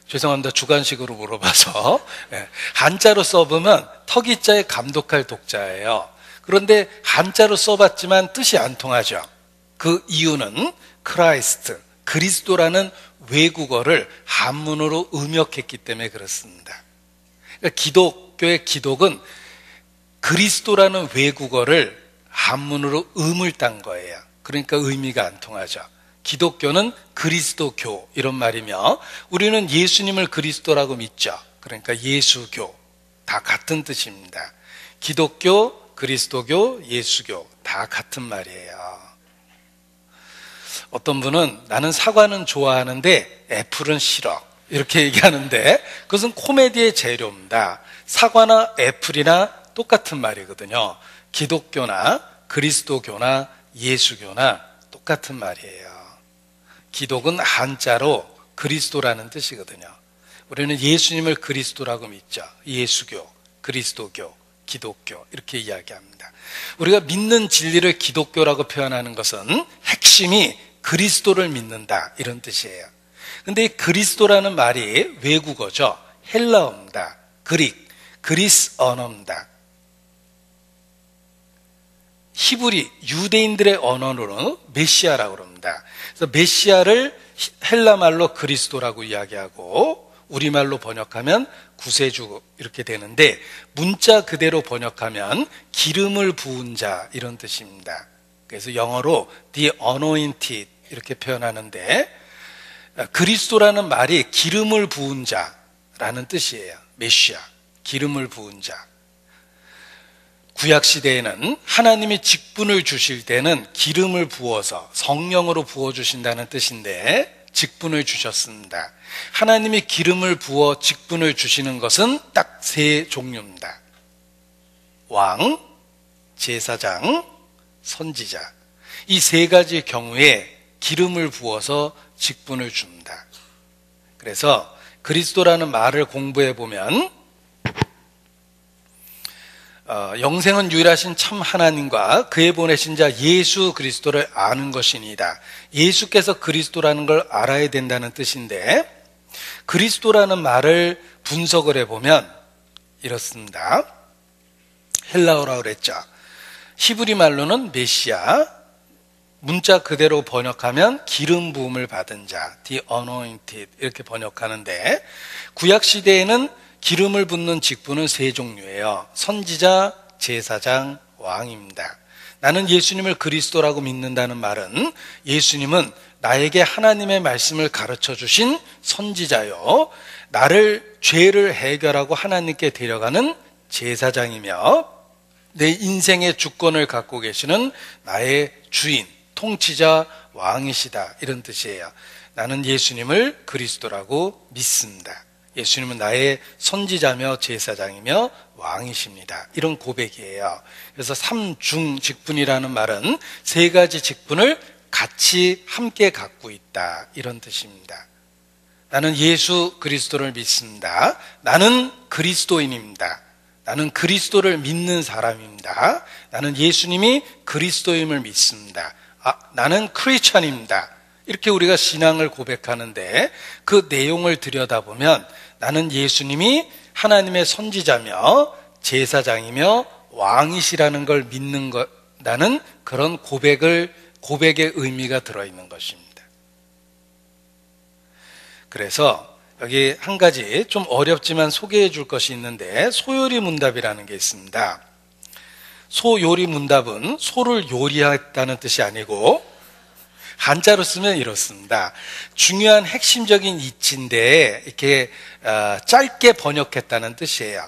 죄송합니다. 주관식으로 물어봐서. 한자로 써보면 턱이자에 감독할 독자예요. 그런데 한자로 써봤지만 뜻이 안 통하죠. 그 이유는 크라이스트, 그리스도라는 외국어를 한문으로 음역했기 때문에 그렇습니다. 그러니까 기독교의 기독은 그리스도라는 외국어를 한문으로 음을 딴 거예요. 그러니까 의미가 안 통하죠. 기독교는 그리스도교 이런 말이며 우리는 예수님을 그리스도라고 믿죠. 그러니까 예수교 다 같은 뜻입니다. 기독교, 그리스도교, 예수교 다 같은 말이에요. 어떤 분은 나는 사과는 좋아하는데 애플은 싫어 이렇게 얘기하는데 그것은 코미디의 재료입니다. 사과나 애플이나 똑같은 말이거든요. 기독교나 그리스도교나 예수교나 똑같은 말이에요. 기독은 한자로 그리스도라는 뜻이거든요. 우리는 예수님을 그리스도라고 믿죠. 예수교, 그리스도교, 기독교 이렇게 이야기합니다. 우리가 믿는 진리를 기독교라고 표현하는 것은 핵심이 그리스도를 믿는다 이런 뜻이에요. 근데 이 그리스도라는 말이 외국어죠. 헬라어입니다. 그리스 언어입니다. 히브리 유대인들의 언어로는 메시아라고 합니다. 그래서 메시아를 헬라 말로 그리스도라고 이야기하고 우리말로 번역하면 구세주 이렇게 되는데 문자 그대로 번역하면 기름을 부은 자 이런 뜻입니다. 그래서 영어로 the anointed 이렇게 표현하는데 그리스도라는 말이 기름을 부은 자라는 뜻이에요. 메시아, 기름을 부은 자. 구약시대에는 하나님이 직분을 주실 때는 기름을 부어서 성령으로 부어주신다는 뜻인데 직분을 주셨습니다. 하나님이 기름을 부어 직분을 주시는 것은 딱 세 종류입니다. 왕, 제사장, 선지자. 이 세 가지 경우에 기름을 부어서 직분을 줍니다. 그래서 그리스도라는 말을 공부해 보면 영생은 유일하신 참 하나님과 그의 보내신 자 예수 그리스도를 아는 것이니이다. 예수께서 그리스도라는 걸 알아야 된다는 뜻인데 그리스도라는 말을 분석을 해보면 이렇습니다. 헬라어라고 그랬죠. 히브리 말로는 메시아, 문자 그대로 번역하면 기름 부음을 받은 자, the anointed 이렇게 번역하는데 구약 시대에는 기름을 붓는 직분은 세 종류예요. 선지자, 제사장, 왕입니다. 나는 예수님을 그리스도라고 믿는다는 말은 예수님은 나에게 하나님의 말씀을 가르쳐 주신 선지자요. 나를 죄를 해결하고 하나님께 데려가는 제사장이며 내 인생의 주권을 갖고 계시는 나의 주인, 통치자, 왕이시다 이런 뜻이에요. 나는 예수님을 그리스도라고 믿습니다. 예수님은 나의 선지자며 제사장이며 왕이십니다. 이런 고백이에요. 그래서 삼중 직분이라는 말은 세 가지 직분을 같이 함께 갖고 있다 이런 뜻입니다. 나는 예수 그리스도를 믿습니다. 나는 그리스도인입니다. 나는 그리스도를 믿는 사람입니다. 나는 예수님이 그리스도임을 믿습니다. 나는 크리스천입니다. 이렇게 우리가 신앙을 고백하는데 그 내용을 들여다보면 나는 예수님이 하나님의 선지자며 제사장이며 왕이시라는 걸 믿는 나는 그런 고백의 의미가 들어있는 것입니다. 그래서 여기 한 가지 좀 어렵지만 소개해 줄 것이 있는데 소요리 문답이라는 게 있습니다. 소요리 문답은 소를 요리했다는 뜻이 아니고 한자로 쓰면 이렇습니다. 중요한 핵심적인 이치인데 이렇게 짧게 번역했다는 뜻이에요.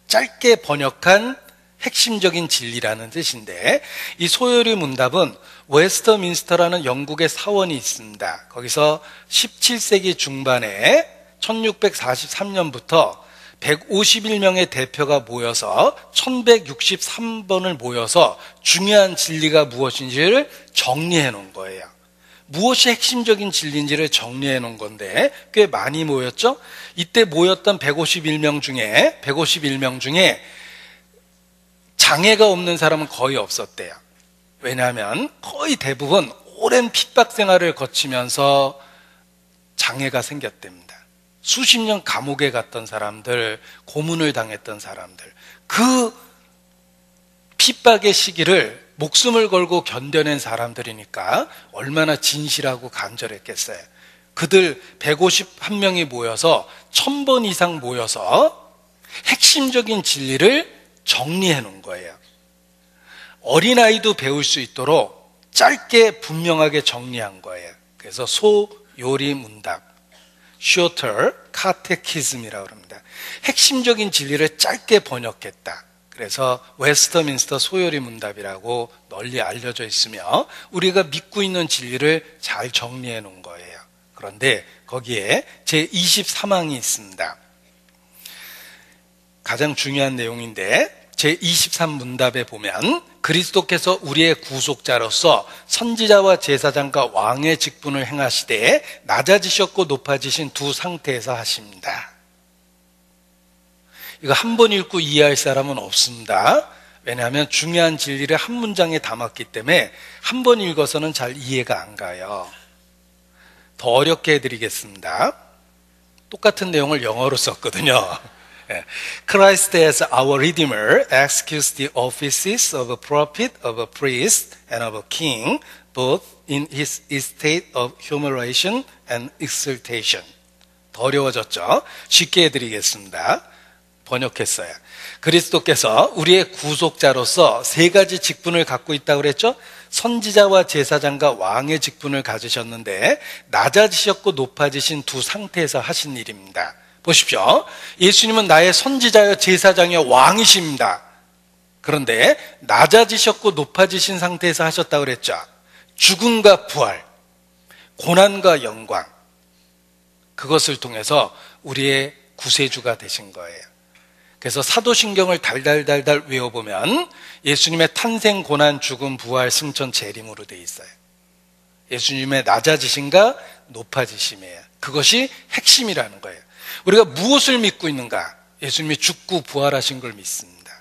짧게 번역한 핵심적인 진리라는 뜻인데, 이 소요리 문답은 웨스터민스터라는 영국의 사원이 있습니다. 거기서 17세기 중반에 1643년부터 151명의 대표가 모여서 1163번을 모여서 중요한 진리가 무엇인지를 정리해 놓은 거예요. 무엇이 핵심적인 진리인지를 정리해 놓은 건데 꽤 많이 모였죠? 이때 모였던 151명 중에 장애가 없는 사람은 거의 없었대요. 왜냐하면 거의 대부분 오랜 핍박 생활을 거치면서 장애가 생겼답니다. 수십 년 감옥에 갔던 사람들, 고문을 당했던 사람들, 그 핍박의 시기를 목숨을 걸고 견뎌낸 사람들이니까 얼마나 진실하고 간절했겠어요. 그들 151명이 모여서 1000번 이상 모여서 핵심적인 진리를 정리해 놓은 거예요. 어린아이도 배울 수 있도록 짧게 분명하게 정리한 거예요. 그래서 소요리 문답, Shorter Catechism이라고 합니다. 핵심적인 진리를 짧게 번역했다. 그래서 웨스터민스터 소요리 문답이라고 널리 알려져 있으며 우리가 믿고 있는 진리를 잘 정리해 놓은 거예요. 그런데 거기에 제23항이 있습니다. 가장 중요한 내용인데 제23문답에 보면 그리스도께서 우리의 구속자로서 선지자와 제사장과 왕의 직분을 행하시되 낮아지셨고 높아지신 두 상태에서 하십니다. 이거 한 번 읽고 이해할 사람은 없습니다. 왜냐하면 중요한 진리를 한 문장에 담았기 때문에 한 번 읽어서는 잘 이해가 안 가요. 더 어렵게 해드리겠습니다. 똑같은 내용을 영어로 썼거든요. Christ as our Redeemer executes the offices of a prophet, of a priest, and of a king, both in his estate of humiliation and exaltation. 더 어려워졌죠? 쉽게 해드리겠습니다. 번역했어요. 그리스도께서 우리의 구속자로서 세 가지 직분을 갖고 있다고 그랬죠? 선지자와 제사장과 왕의 직분을 가지셨는데 낮아지셨고 높아지신 두 상태에서 하신 일입니다. 보십시오. 예수님은 나의 선지자여 제사장이여 왕이십니다. 그런데 낮아지셨고 높아지신 상태에서 하셨다고 그랬죠. 죽음과 부활, 고난과 영광, 그것을 통해서 우리의 구세주가 되신 거예요. 그래서 사도신경을 달달달달 외워보면 예수님의 탄생, 고난, 죽음, 부활, 승천, 재림으로 되어 있어요. 예수님의 낮아지심과 높아지심이에요. 그것이 핵심이라는 거예요. 우리가 무엇을 믿고 있는가? 예수님이 죽고 부활하신 걸 믿습니다.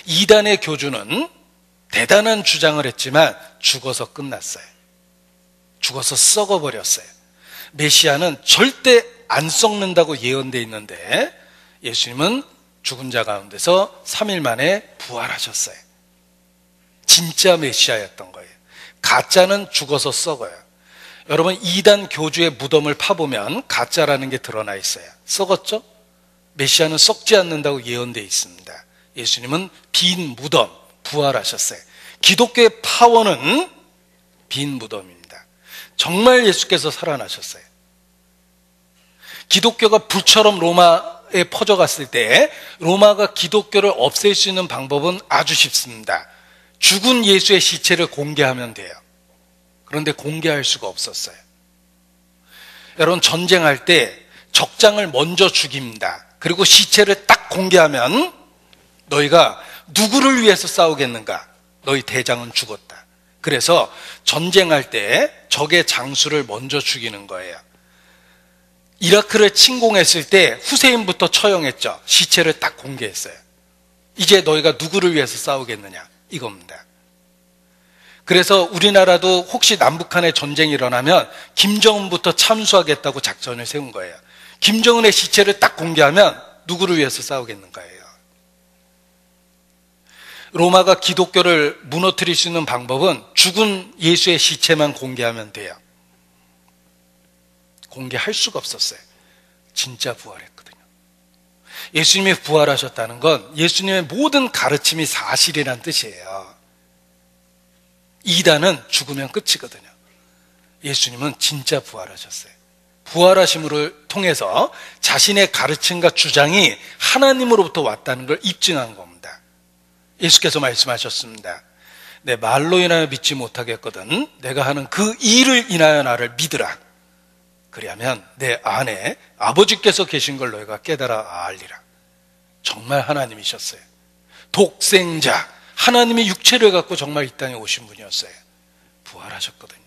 이단의 교주는 대단한 주장을 했지만 죽어서 끝났어요. 죽어서 썩어버렸어요. 메시아는 절대 안 썩는다고 예언되어 있는데 예수님은 죽은 자 가운데서 3일 만에 부활하셨어요. 진짜 메시아였던 거예요. 가짜는 죽어서 썩어요. 여러분, 이단 교주의 무덤을 파보면 가짜라는 게 드러나 있어요. 썩었죠? 메시아는 썩지 않는다고 예언되어 있습니다. 예수님은 빈 무덤, 부활하셨어요. 기독교의 파워는 빈 무덤입니다. 정말 예수께서 살아나셨어요. 기독교가 불처럼 로마에 퍼져갔을 때 로마가 기독교를 없앨 수 있는 방법은 아주 쉽습니다. 죽은 예수의 시체를 공개하면 돼요. 그런데 공개할 수가 없었어요. 여러분, 전쟁할 때 적장을 먼저 죽입니다. 그리고 시체를 딱 공개하면 너희가 누구를 위해서 싸우겠는가? 너희 대장은 죽었다. 그래서 전쟁할 때 적의 장수를 먼저 죽이는 거예요. 이라크를 침공했을 때 후세인부터 처형했죠. 시체를 딱 공개했어요. 이제 너희가 누구를 위해서 싸우겠느냐? 이겁니다. 그래서 우리나라도 혹시 남북한의 전쟁이 일어나면 김정은부터 참수하겠다고 작전을 세운 거예요. 김정은의 시체를 딱 공개하면 누구를 위해서 싸우겠는가예요. 로마가 기독교를 무너뜨릴 수 있는 방법은 죽은 예수의 시체만 공개하면 돼요. 공개할 수가 없었어요. 진짜 부활했거든요. 예수님이 부활하셨다는 건 예수님의 모든 가르침이 사실이란 뜻이에요. 이단은 죽으면 끝이거든요. 예수님은 진짜 부활하셨어요. 부활하심을 통해서 자신의 가르침과 주장이 하나님으로부터 왔다는 걸 입증한 겁니다. 예수께서 말씀하셨습니다. 내 말로 인하여 믿지 못하겠거든 내가 하는 그 일을 인하여 나를 믿으라. 그리하면 내 안에 아버지께서 계신 걸 너희가 깨달아 알리라. 정말 하나님이셨어요. 독생자, 하나님이 육체를 갖고 정말 이 땅에 오신 분이었어요. 부활하셨거든요.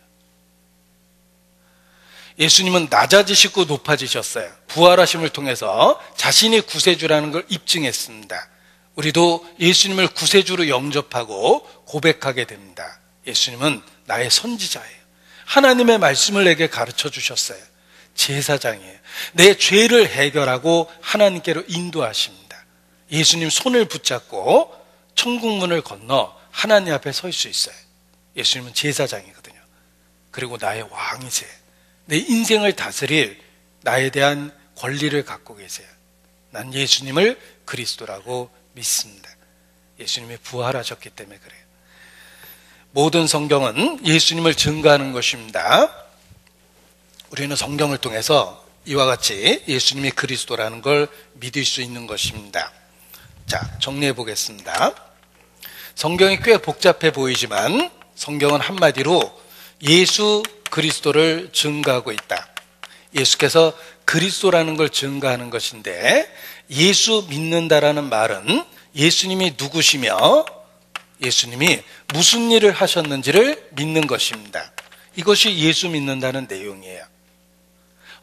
예수님은 낮아지시고 높아지셨어요. 부활하심을 통해서 자신이 구세주라는 걸 입증했습니다. 우리도 예수님을 구세주로 영접하고 고백하게 됩니다. 예수님은 나의 선지자예요. 하나님의 말씀을 내게 가르쳐 주셨어요. 제사장이에요. 내 죄를 해결하고 하나님께로 인도하십니다. 예수님 손을 붙잡고 천국문을 건너 하나님 앞에 설 수 있어요. 예수님은 제사장이거든요. 그리고 나의 왕이세요. 내 인생을 다스릴 나에 대한 권리를 갖고 계세요. 난 예수님을 그리스도라고 믿습니다. 예수님이 부활하셨기 때문에 그래요. 모든 성경은 예수님을 증거하는 것입니다. 우리는 성경을 통해서 이와 같이 예수님이 그리스도라는 걸 믿을 수 있는 것입니다. 자, 정리해 보겠습니다. 성경이 꽤 복잡해 보이지만 성경은 한마디로 예수 그리스도를 증거하고 있다. 예수께서 그리스도라는 걸 증거하는 것인데, 예수 믿는다라는 말은 예수님이 누구시며 예수님이 무슨 일을 하셨는지를 믿는 것입니다. 이것이 예수 믿는다는 내용이에요.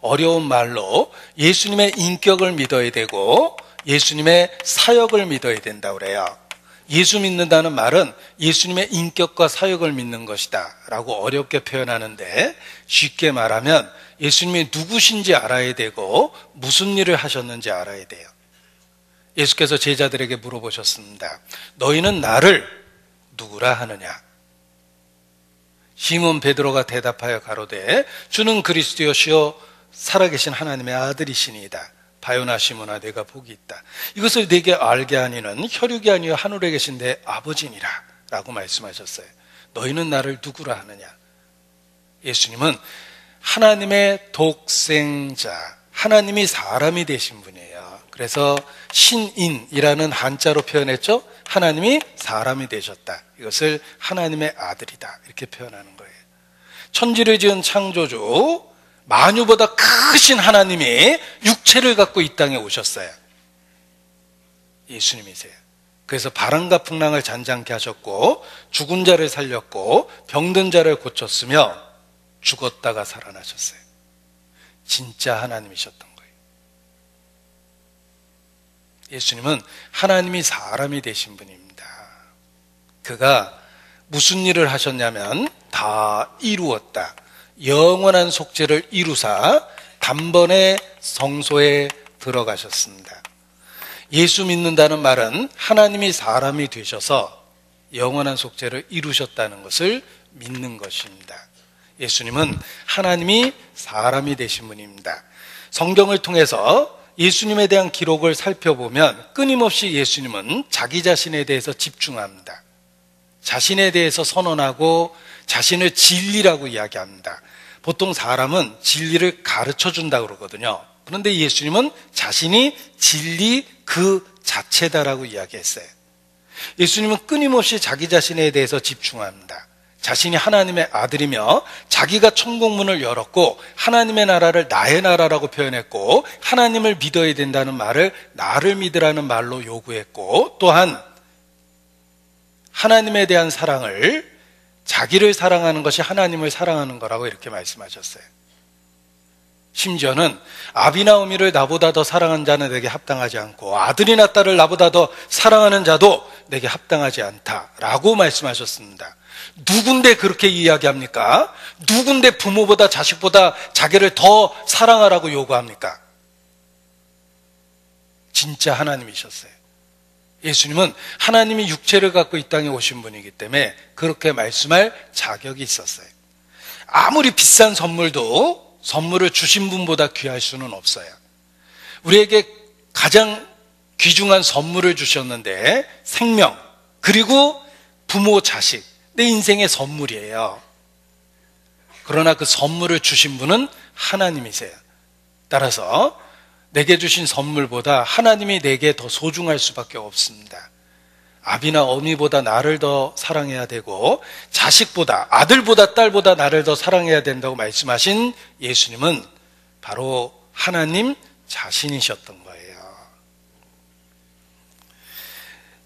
어려운 말로 예수님의 인격을 믿어야 되고 예수님의 사역을 믿어야 된다고 그래요. 예수 믿는다는 말은 예수님의 인격과 사역을 믿는 것이다 라고 어렵게 표현하는데, 쉽게 말하면 예수님이 누구신지 알아야 되고 무슨 일을 하셨는지 알아야 돼요. 예수께서 제자들에게 물어보셨습니다. 너희는 나를 누구라 하느냐? 시몬 베드로가 대답하여 가로되 주는 그리스도시요 살아계신 하나님의 아들이시니이다. 바요나 시몬아, 내가 복이 있다. 이것을 내게 알게 하니는 혈육이 아니요 하늘에 계신 내 아버지니라 라고 말씀하셨어요. 너희는 나를 누구라 하느냐? 예수님은 하나님의 독생자, 하나님이 사람이 되신 분이에요. 그래서 신인이라는 한자로 표현했죠. 하나님이 사람이 되셨다. 이것을 하나님의 아들이다 이렇게 표현하는 거예요. 천지를 지은 창조주, 만유보다 크신 하나님이 육체를 갖고 이 땅에 오셨어요. 예수님이세요. 그래서 바람과 풍랑을 잔잔케 하셨고 죽은 자를 살렸고 병든 자를 고쳤으며 죽었다가 살아나셨어요. 진짜 하나님이셨던 거예요. 예수님은 하나님이 사람이 되신 분입니다. 그가 무슨 일을 하셨냐면 다 이루었다. 영원한 속죄를 이루사 단번에 성소에 들어가셨습니다. 예수 믿는다는 말은 하나님이 사람이 되셔서 영원한 속죄를 이루셨다는 것을 믿는 것입니다. 예수님은 하나님이 사람이 되신 분입니다. 성경을 통해서 예수님에 대한 기록을 살펴보면 끊임없이 예수님은 자기 자신에 대해서 집중합니다. 자신에 대해서 선언하고 자신을 진리라고 이야기합니다. 보통 사람은 진리를 가르쳐 준다고 그러거든요. 그런데 예수님은 자신이 진리 그 자체다라고 이야기했어요. 예수님은 끊임없이 자기 자신에 대해서 집중합니다. 자신이 하나님의 아들이며 자기가 천국문을 열었고 하나님의 나라를 나의 나라라고 표현했고 하나님을 믿어야 된다는 말을 나를 믿으라는 말로 요구했고, 또한 하나님에 대한 사랑을 자기를 사랑하는 것이 하나님을 사랑하는 거라고 이렇게 말씀하셨어요. 심지어는 아비나 어미를 나보다 더 사랑하는 자는 내게 합당하지 않고 아들이나 딸을 나보다 더 사랑하는 자도 내게 합당하지 않다라고 말씀하셨습니다. 누군데 그렇게 이야기합니까? 누군데 부모보다 자식보다 자기를 더 사랑하라고 요구합니까? 진짜 하나님이셨어요. 예수님은 하나님이 육체를 갖고 이 땅에 오신 분이기 때문에 그렇게 말씀할 자격이 있었어요. 아무리 비싼 선물도 선물을 주신 분보다 귀할 수는 없어요. 우리에게 가장 귀중한 선물을 주셨는데 생명, 그리고 부모, 자식, 내 인생의 선물이에요. 그러나 그 선물을 주신 분은 하나님이세요. 따라서 내게 주신 선물보다 하나님이 내게 더 소중할 수밖에 없습니다. 아비나 어미보다 나를 더 사랑해야 되고 자식보다, 아들보다 딸보다 나를 더 사랑해야 된다고 말씀하신 예수님은 바로 하나님 자신이셨던 거예요.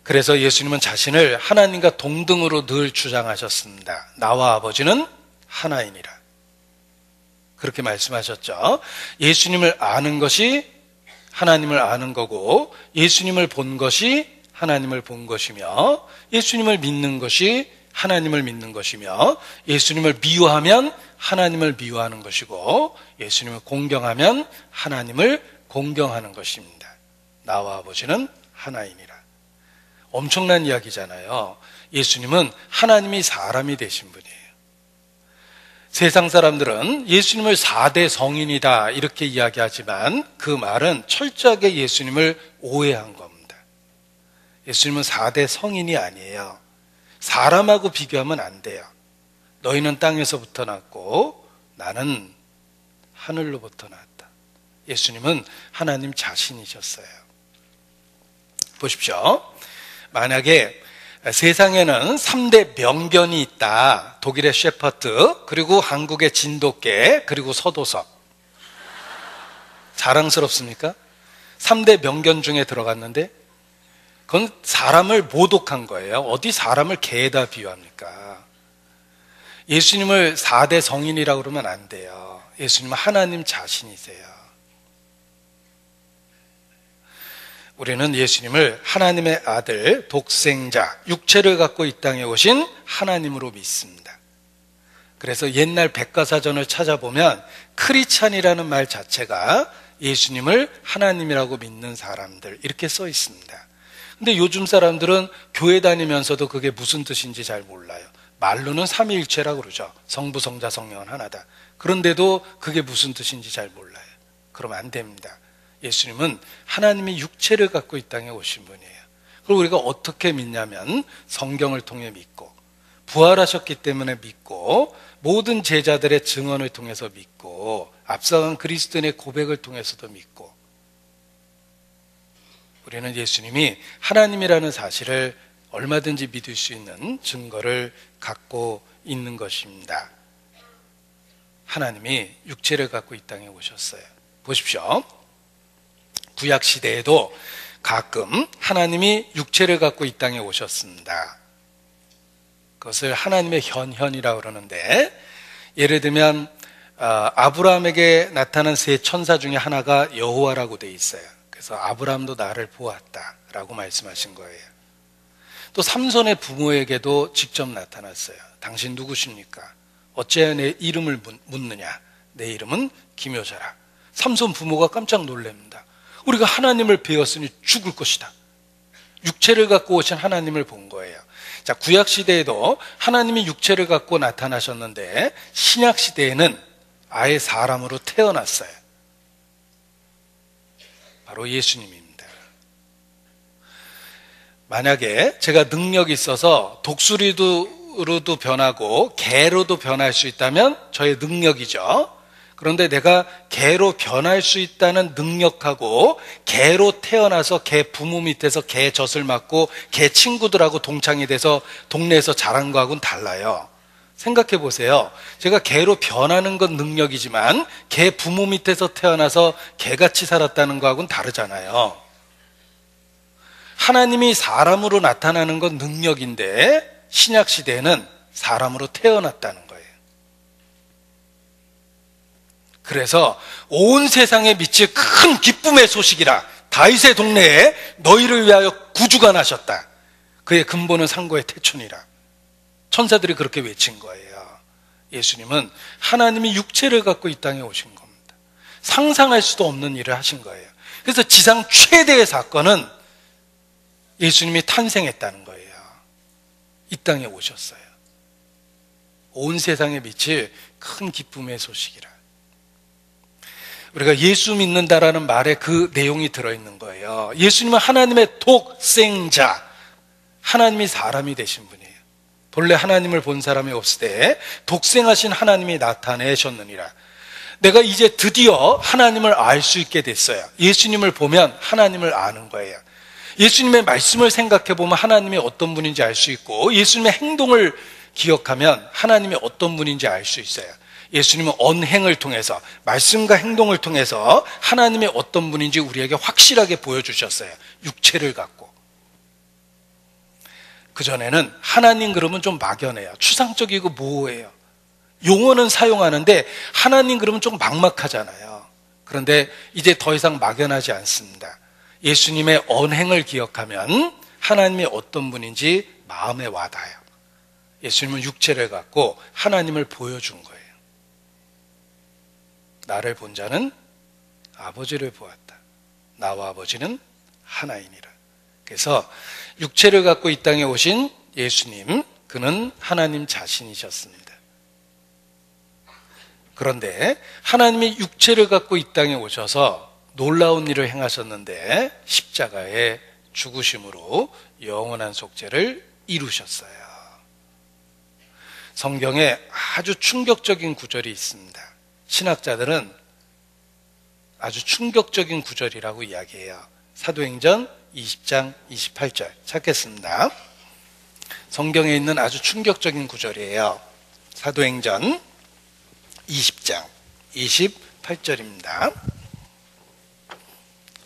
그래서 예수님은 자신을 하나님과 동등으로 늘 주장하셨습니다. 나와 아버지는 하나이니라. 그렇게 말씀하셨죠. 예수님을 아는 것이 하나님을 아는 거고, 예수님을 본 것이 하나님을 본 것이며, 예수님을 믿는 것이 하나님을 믿는 것이며, 예수님을 미워하면 하나님을 미워하는 것이고, 예수님을 공경하면 하나님을 공경하는 것입니다. 나와 아버지는 하나이니라. 엄청난 이야기잖아요. 예수님은 하나님이 사람이 되신 분이에요. 세상 사람들은 예수님을 4대 성인이다 이렇게 이야기하지만 그 말은 철저하게 예수님을 오해한 겁니다. 예수님은 4대 성인이 아니에요. 사람하고 비교하면 안 돼요. 너희는 땅에서부터 났고 나는 하늘로부터 났다. 예수님은 하나님 자신이셨어요. 보십시오. 만약에 세상에는 3대 명견이 있다. 독일의 셰퍼트, 그리고 한국의 진돗개, 그리고 서도섭. 자랑스럽습니까? 3대 명견 중에 들어갔는데 그건 사람을 모독한 거예요. 어디 사람을 개에다 비유합니까? 예수님을 4대 성인이라고 그러면 안 돼요. 예수님은 하나님 자신이세요. 우리는 예수님을 하나님의 아들, 독생자, 육체를 갖고 이 땅에 오신 하나님으로 믿습니다. 그래서 옛날 백과사전을 찾아보면 크리스찬이라는 말 자체가 예수님을 하나님이라고 믿는 사람들 이렇게 써 있습니다. 근데 요즘 사람들은 교회 다니면서도 그게 무슨 뜻인지 잘 몰라요. 말로는 삼위일체라고 그러죠. 성부, 성자, 성령은 하나다. 그런데도 그게 무슨 뜻인지 잘 몰라요. 그러면 안 됩니다. 예수님은 하나님이 육체를 갖고 이 땅에 오신 분이에요. 그리고 우리가 어떻게 믿냐면 성경을 통해 믿고, 부활하셨기 때문에 믿고, 모든 제자들의 증언을 통해서 믿고, 앞서간 그리스도인의 고백을 통해서도 믿고, 우리는 예수님이 하나님이라는 사실을 얼마든지 믿을 수 있는 증거를 갖고 있는 것입니다. 하나님이 육체를 갖고 이 땅에 오셨어요. 보십시오. 구약 시대에도 가끔 하나님이 육체를 갖고 이 땅에 오셨습니다. 그것을 하나님의 현현이라고 그러는데, 예를 들면 아브라함에게 나타난 세 천사 중에 하나가 여호와라고 돼 있어요. 그래서 아브라함도 나를 보았다라고 말씀하신 거예요. 또 삼손의 부모에게도 직접 나타났어요. 당신 누구십니까? 어찌하여 내 이름을 묻느냐? 내 이름은 기묘자라. 삼손 부모가 깜짝 놀랍니다. 우리가 하나님을 배웠으니 죽을 것이다. 육체를 갖고 오신 하나님을 본 거예요. 자, 구약 시대에도 하나님이 육체를 갖고 나타나셨는데 신약 시대에는 아예 사람으로 태어났어요. 바로 예수님입니다. 만약에 제가 능력이 있어서 독수리로도 변하고 개로도 변할 수 있다면 저의 능력이죠. 그런데 내가 개로 변할 수 있다는 능력하고 개로 태어나서 개 부모 밑에서 개 젖을 맞고 개 친구들하고 동창이 돼서 동네에서 자란 거하고는 달라요. 생각해 보세요. 제가 개로 변하는 건 능력이지만 개 부모 밑에서 태어나서 개같이 살았다는 거하고는 다르잖아요. 하나님이 사람으로 나타나는 건 능력인데 신약 시대에는 사람으로 태어났다는 거예요. 그래서 온 세상에 미칠 큰 기쁨의 소식이라, 다윗의 동네에 너희를 위하여 구주가 나셨다. 그의 근본은 상고의 태초니라. 천사들이 그렇게 외친 거예요. 예수님은 하나님이 육체를 갖고 이 땅에 오신 겁니다. 상상할 수도 없는 일을 하신 거예요. 그래서 지상 최대의 사건은 예수님이 탄생했다는 거예요. 이 땅에 오셨어요. 온 세상에 미칠 큰 기쁨의 소식이라. 우리가 예수 믿는다라는 말에 그 내용이 들어있는 거예요. 예수님은 하나님의 독생자, 하나님이 사람이 되신 분이에요. 본래 하나님을 본 사람이 없을 때 독생하신 하나님이 나타내셨느니라. 내가 이제 드디어 하나님을 알 수 있게 됐어요. 예수님을 보면 하나님을 아는 거예요. 예수님의 말씀을 생각해 보면 하나님이 어떤 분인지 알 수 있고, 예수님의 행동을 기억하면 하나님이 어떤 분인지 알 수 있어요. 예수님은 언행을 통해서, 말씀과 행동을 통해서 하나님이 어떤 분인지 우리에게 확실하게 보여주셨어요. 육체를 갖고. 그전에는 하나님 그러면 좀 막연해요. 추상적이고 모호해요. 용어는 사용하는데 하나님 그러면 좀 막막하잖아요. 그런데 이제 더 이상 막연하지 않습니다. 예수님의 언행을 기억하면 하나님이 어떤 분인지 마음에 와닿아요. 예수님은 육체를 갖고 하나님을 보여준 거예요. 나를 본 자는 아버지를 보았다. 나와 아버지는 하나이니라. 그래서 육체를 갖고 이 땅에 오신 예수님, 그는 하나님 자신이셨습니다. 그런데 하나님이 육체를 갖고 이 땅에 오셔서 놀라운 일을 행하셨는데 십자가의 죽으심으로 영원한 속죄를 이루셨어요. 성경에 아주 충격적인 구절이 있습니다. 신학자들은 아주 충격적인 구절이라고 이야기해요. 사도행전 20장 28절 찾겠습니다. 성경에 있는 아주 충격적인 구절이에요. 사도행전 20장 28절입니다.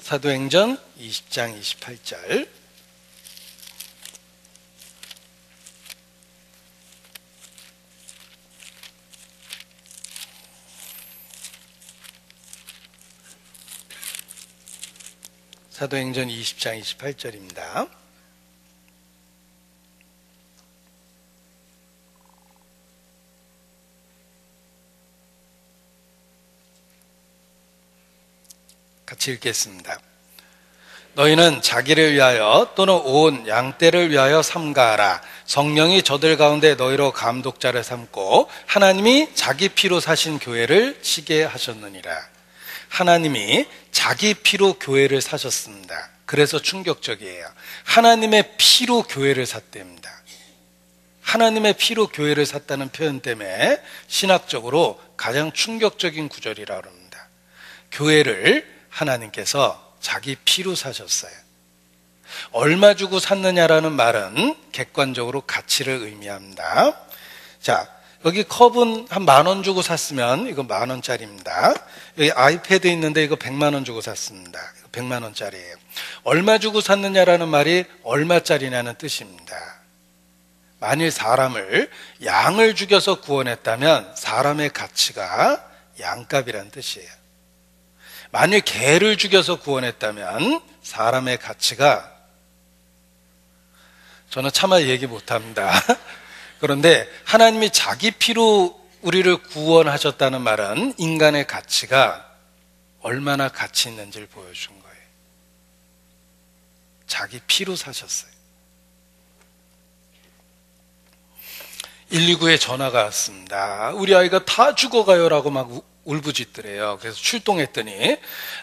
사도행전 20장 28절. 사도행전 20장 28절입니다. 같이 읽겠습니다. 너희는 자기를 위하여 또는 온 양떼를 위하여 삼가하라. 성령이 저들 가운데 너희로 감독자를 삼고 하나님이 자기 피로 사신 교회를 치게 하셨느니라. 하나님이 자기 피로 교회를 사셨습니다. 그래서 충격적이에요. 하나님의 피로 교회를 샀답니다. 하나님의 피로 교회를 샀다는 표현 때문에 신학적으로 가장 충격적인 구절이라고 합니다. 교회를 하나님께서 자기 피로 사셨어요. 얼마 주고 샀느냐라는 말은 객관적으로 가치를 의미합니다. 자, 여기 컵은 한 10,000원 주고 샀으면 이거 10,000원짜리입니다. 여기 아이패드 있는데 이거 100만 원 주고 샀습니다. 이거 100만 원짜리예요. 얼마 주고 샀느냐라는 말이 얼마짜리냐는 뜻입니다. 만일 사람을 양을 죽여서 구원했다면 사람의 가치가 양값이라는 뜻이에요. 만일 개를 죽여서 구원했다면 사람의 가치가, 저는 차마 얘기 못합니다. 그런데 하나님이 자기 피로 우리를 구원하셨다는 말은 인간의 가치가 얼마나 가치 있는지를 보여준 거예요. 자기 피로 사셨어요. 119에 전화가 왔습니다. 우리 아이가 다 죽어가요라고 막 울부짖더래요. 그래서 출동했더니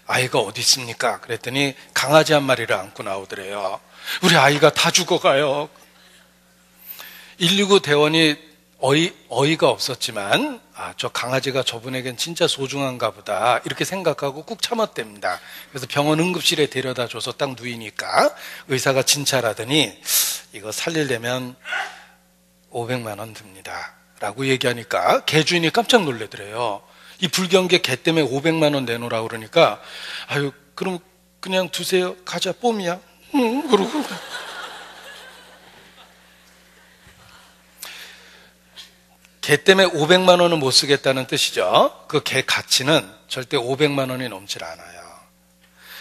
아이가 어디 있습니까? 그랬더니 강아지 한 마리를 안고 나오더래요. 우리 아이가 다 죽어가요. 119 대원이 어이가 없었지만 저 강아지가 저분에겐 진짜 소중한가 보다 이렇게 생각하고 꾹 참았답니다. 그래서 병원 응급실에 데려다 줘서 딱 누이니까 의사가 진찰하더니 이거 살리려면 500만 원 듭니다 라고 얘기하니까 개주인이 깜짝 놀래더래요. 이 불경개 개 때문에 500만 원 내놓으라고 그러니까 아유 그럼 그냥 두세요. 가자 뽐이야. 그러고 개 때문에 500만 원은 못 쓰겠다는 뜻이죠. 그 개 가치는 절대 500만 원이 넘질 않아요.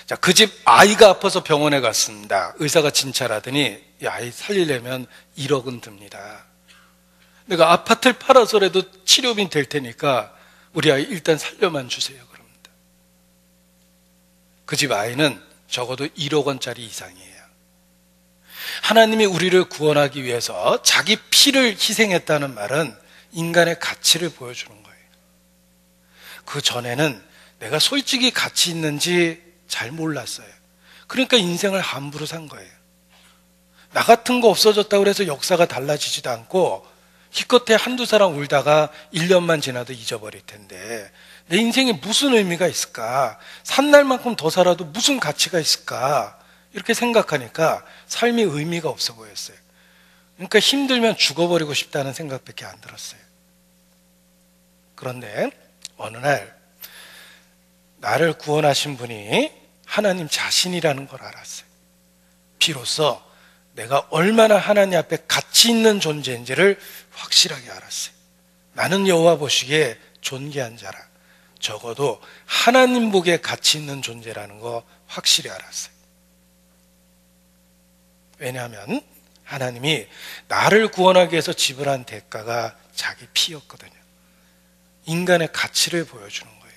자, 그 집 아이가 아파서 병원에 갔습니다. 의사가 진찰하더니 이 아이 살리려면 1억은 듭니다. 내가 아파트를 팔아서라도 치료비 될 테니까 우리 아이 일단 살려만 주세요. 그럽니다. 그 집 아이는 적어도 1억 원짜리 이상이에요. 하나님이 우리를 구원하기 위해서 자기 피를 희생했다는 말은 인간의 가치를 보여주는 거예요. 그 전에는 내가 솔직히 가치 있는지 잘 몰랐어요. 그러니까 인생을 함부로 산 거예요. 나 같은 거 없어졌다고 해서 역사가 달라지지도 않고 기껏해 한두 사람 울다가 1년만 지나도 잊어버릴 텐데 내 인생에 무슨 의미가 있을까? 산 날만큼 더 살아도 무슨 가치가 있을까? 이렇게 생각하니까 삶이 의미가 없어 보였어요. 그러니까 힘들면 죽어버리고 싶다는 생각밖에 안 들었어요. 그런데 어느 날 나를 구원하신 분이 하나님 자신이라는 걸 알았어요. 비로소 내가 얼마나 하나님 앞에 가치 있는 존재인지를 확실하게 알았어요. 나는 여호와 보시기에 존귀한 자라. 적어도 하나님 보기에 가치 있는 존재라는 거 확실히 알았어요. 왜냐하면 하나님이 나를 구원하기 위해서 지불한 대가가 자기 피였거든요. 인간의 가치를 보여주는 거예요.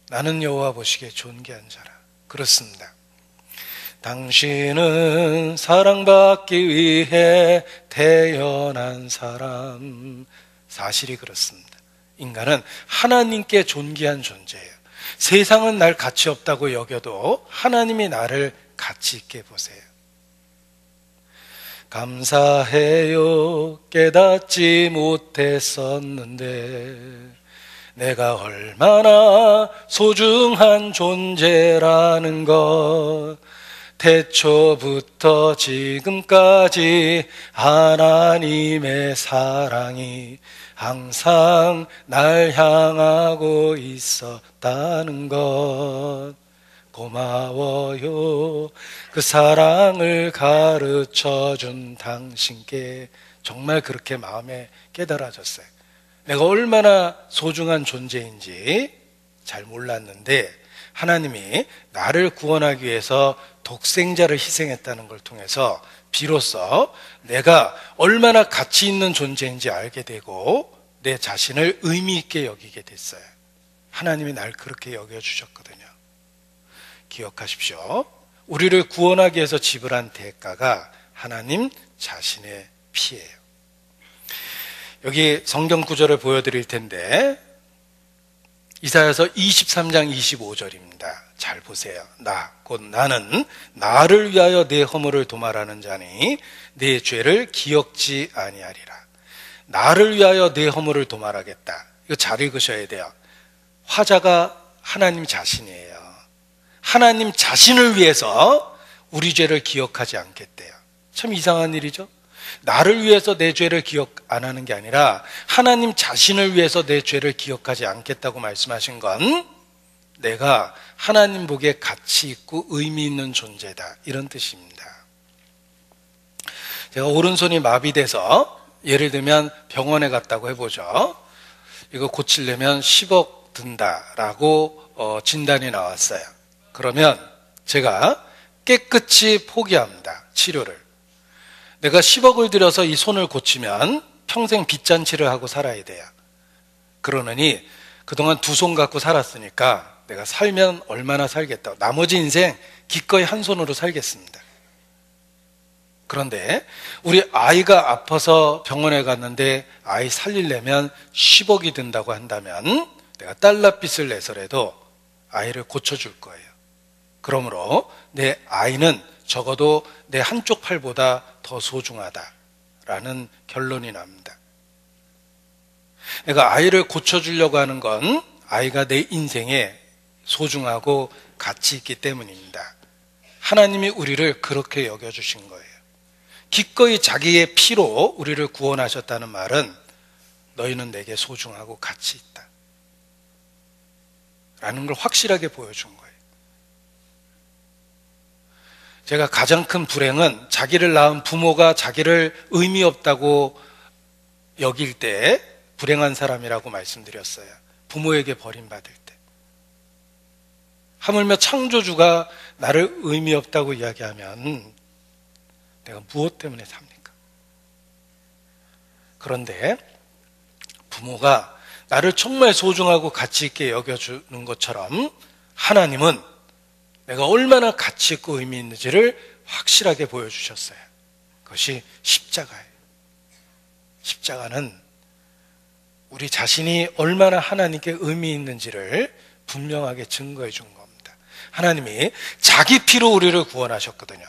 나는 여호와 보시기에 존귀한 자라. 그렇습니다. 당신은 사랑받기 위해 태어난 사람. 사실이 그렇습니다. 인간은 하나님께 존귀한 존재예요. 세상은 날 가치 없다고 여겨도 하나님이 나를 가치 있게 보세요. 감사해요. 깨닫지 못했었는데 내가 얼마나 소중한 존재라는 것, 태초부터 지금까지 하나님의 사랑이 항상 날 향하고 있었다는 것, 고마워요. 그 사랑을 가르쳐준 당신께. 정말 그렇게 마음에 깨달아졌어요. 내가 얼마나 소중한 존재인지 잘 몰랐는데 하나님이 나를 구원하기 위해서 독생자를 희생했다는 걸 통해서 비로소 내가 얼마나 가치 있는 존재인지 알게 되고 내 자신을 의미 있게 여기게 됐어요. 하나님이 날 그렇게 여겨주셨거든요. 기억하십시오. 우리를 구원하기 위해서 지불한 대가가 하나님 자신의 피예요. 여기 성경 구절을 보여드릴 텐데 이사야서 23장 25절입니다. 잘 보세요. 곧 나는 나를 위하여 내 허물을 도말하는 자니 내 죄를 기억지 아니하리라. 나를 위하여 내 허물을 도말하겠다. 이거 잘 읽으셔야 돼요. 화자가 하나님 자신이에요. 하나님 자신을 위해서 우리 죄를 기억하지 않겠대요. 참 이상한 일이죠. 나를 위해서 내 죄를 기억 안 하는 게 아니라 하나님 자신을 위해서 내 죄를 기억하지 않겠다고 말씀하신 건 내가 하나님 보기에 가치 있고 의미 있는 존재다, 이런 뜻입니다. 제가 오른손이 마비돼서 예를 들면 병원에 갔다고 해보죠. 이거 고치려면 10억 든다라고 진단이 나왔어요. 그러면 제가 깨끗이 포기합니다. 치료를. 내가 10억을 들여서 이 손을 고치면 평생 빚잔치를 하고 살아야 돼요. 그러느니 그동안 두 손 갖고 살았으니까 내가 살면 얼마나 살겠다. 나머지 인생 기꺼이 한 손으로 살겠습니다. 그런데 우리 아이가 아파서 병원에 갔는데 아이 살리려면 10억이 든다고 한다면 내가 달러빚을 내서라도 아이를 고쳐줄 거예요. 그러므로 내 아이는 적어도 내 한쪽 팔보다 더 소중하다라는 결론이 납니다. 내가 아이를 고쳐주려고 하는 건 아이가 내 인생에 소중하고 가치 있기 때문입니다. 하나님이 우리를 그렇게 여겨주신 거예요. 기꺼이 자기의 피로 우리를 구원하셨다는 말은 너희는 내게 소중하고 가치 있다 라는 걸 확실하게 보여준 거예요. 제가 가장 큰 불행은 자기를 낳은 부모가 자기를 의미 없다고 여길 때 불행한 사람이라고 말씀드렸어요. 부모에게 버림받을 때. 하물며 창조주가 나를 의미 없다고 이야기하면 내가 무엇 때문에 삽니까? 그런데 부모가 나를 정말 소중하고 가치 있게 여겨주는 것처럼 하나님은 내가 얼마나 가치 있고 의미 있는지를 확실하게 보여주셨어요. 그것이 십자가예요. 십자가는 우리 자신이 얼마나 하나님께 의미 있는지를 분명하게 증거해 준 겁니다. 하나님이 자기 피로 우리를 구원하셨거든요.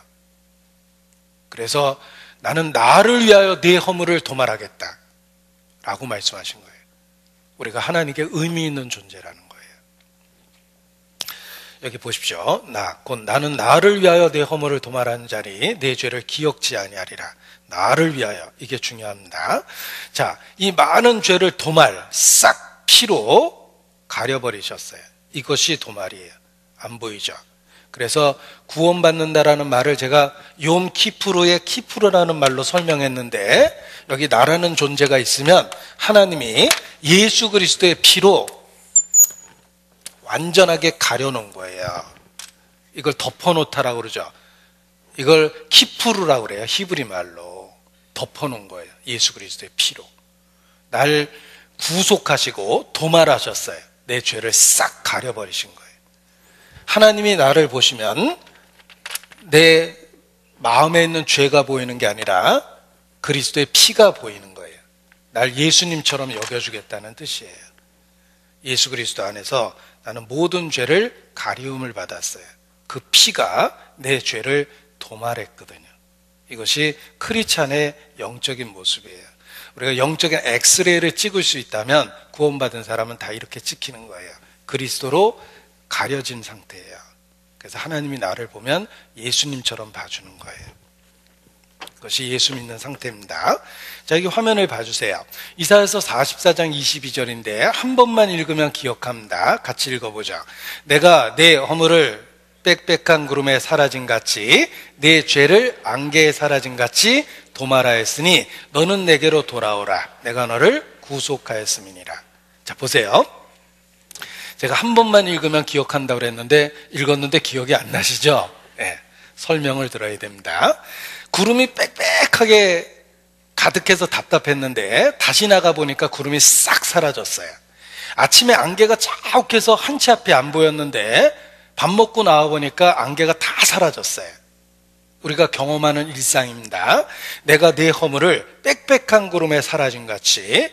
그래서 나는 나를 위하여 네 허물을 도말하겠다 라고 말씀하신 거예요. 우리가 하나님께 의미 있는 존재라는 거예요. 여기 보십시오. 곧 나는 나를 위하여 내 허물을 도말하는 자니 내 죄를 기억지 아니하리라. 나를 위하여. 이게 중요합니다. 자, 이 많은 죄를 도말, 싹 피로 가려버리셨어요. 이것이 도말이에요. 안 보이죠? 그래서 구원받는다라는 말을 제가 욤 키푸르의 키푸르라는 말로 설명했는데, 여기 나라는 존재가 있으면 하나님이 예수 그리스도의 피로 완전하게 가려놓은 거예요. 이걸 덮어놓다라고 그러죠. 이걸 키푸르라고 그래요. 히브리 말로 덮어놓은 거예요. 예수 그리스도의 피로. 날 구속하시고 도말하셨어요. 내 죄를 싹 가려버리신 거예요. 하나님이 나를 보시면 내 마음에 있는 죄가 보이는 게 아니라 그리스도의 피가 보이는 거예요. 날 예수님처럼 여겨주겠다는 뜻이에요. 예수 그리스도 안에서 나는 모든 죄를 가리움을 받았어요. 그 피가 내 죄를 도말했거든요. 이것이 크리스찬의 영적인 모습이에요. 우리가 영적인 엑스레이를 찍을 수 있다면 구원받은 사람은 다 이렇게 찍히는 거예요. 그리스도로 가려진 상태예요. 그래서 하나님이 나를 보면 예수님처럼 봐주는 거예요. 그것이 예수 믿는 상태입니다. 자, 여기 화면을 봐주세요. 이사야서 44장 22절인데 한 번만 읽으면 기억합니다. 같이 읽어보죠. 내가 내 허물을 빽빽한 구름에 사라진 같이 내 죄를 안개에 사라진 같이 도말하였으니 너는 내게로 돌아오라. 내가 너를 구속하였음이니라. 자, 보세요. 제가 한 번만 읽으면 기억한다고 그랬는데 읽었는데 기억이 안 나시죠? 네, 설명을 들어야 됩니다. 구름이 빽빽하게 가득해서 답답했는데 다시 나가보니까 구름이 싹 사라졌어요. 아침에 안개가 자욱해서 한치 앞이 안 보였는데 밥 먹고 나와보니까 안개가 다 사라졌어요. 우리가 경험하는 일상입니다. 내가 내 허물을 빽빽한 구름에 사라진 같이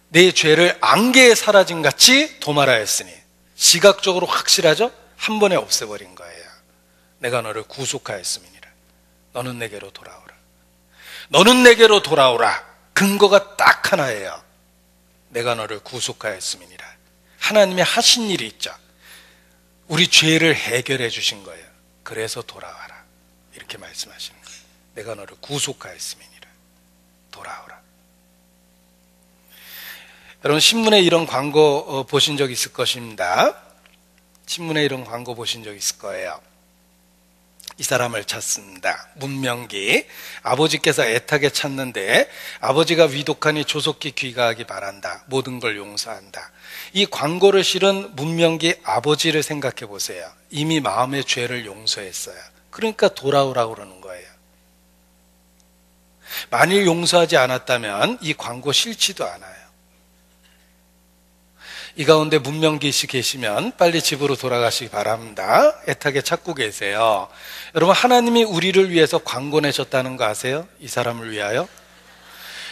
내 죄를 안개에 사라진 같이 도말하였으니, 시각적으로 확실하죠? 한 번에 없애버린 거예요. 내가 너를 구속하였음이니라. 너는 내게로 돌아오라. 너는 내게로 돌아오라. 근거가 딱 하나예요. 내가 너를 구속하였음이니라. 하나님이 하신 일이 있죠. 우리 죄를 해결해 주신 거예요. 그래서 돌아와라. 이렇게 말씀하시는 거예요. 내가 너를 구속하였음이니라. 돌아오라. 여러분, 신문에 이런 광고 보신 적 있을 것입니다. 신문에 이런 광고 보신 적 있을 거예요. 이 사람을 찾습니다. 문명기. 아버지께서 애타게 찾는데 아버지가 위독하니 조속히 귀가하기 바란다. 모든 걸 용서한다. 이 광고를 실은 문명기 아버지를 생각해 보세요. 이미 마음의 죄를 용서했어요. 그러니까 돌아오라고 그러는 거예요. 만일 용서하지 않았다면 이 광고 싫지도 않아요. 이 가운데 문명기 씨 계시면 빨리 집으로 돌아가시기 바랍니다. 애타게 찾고 계세요. 여러분, 하나님이 우리를 위해서 광고 내셨다는 거 아세요? 이 사람을 위하여.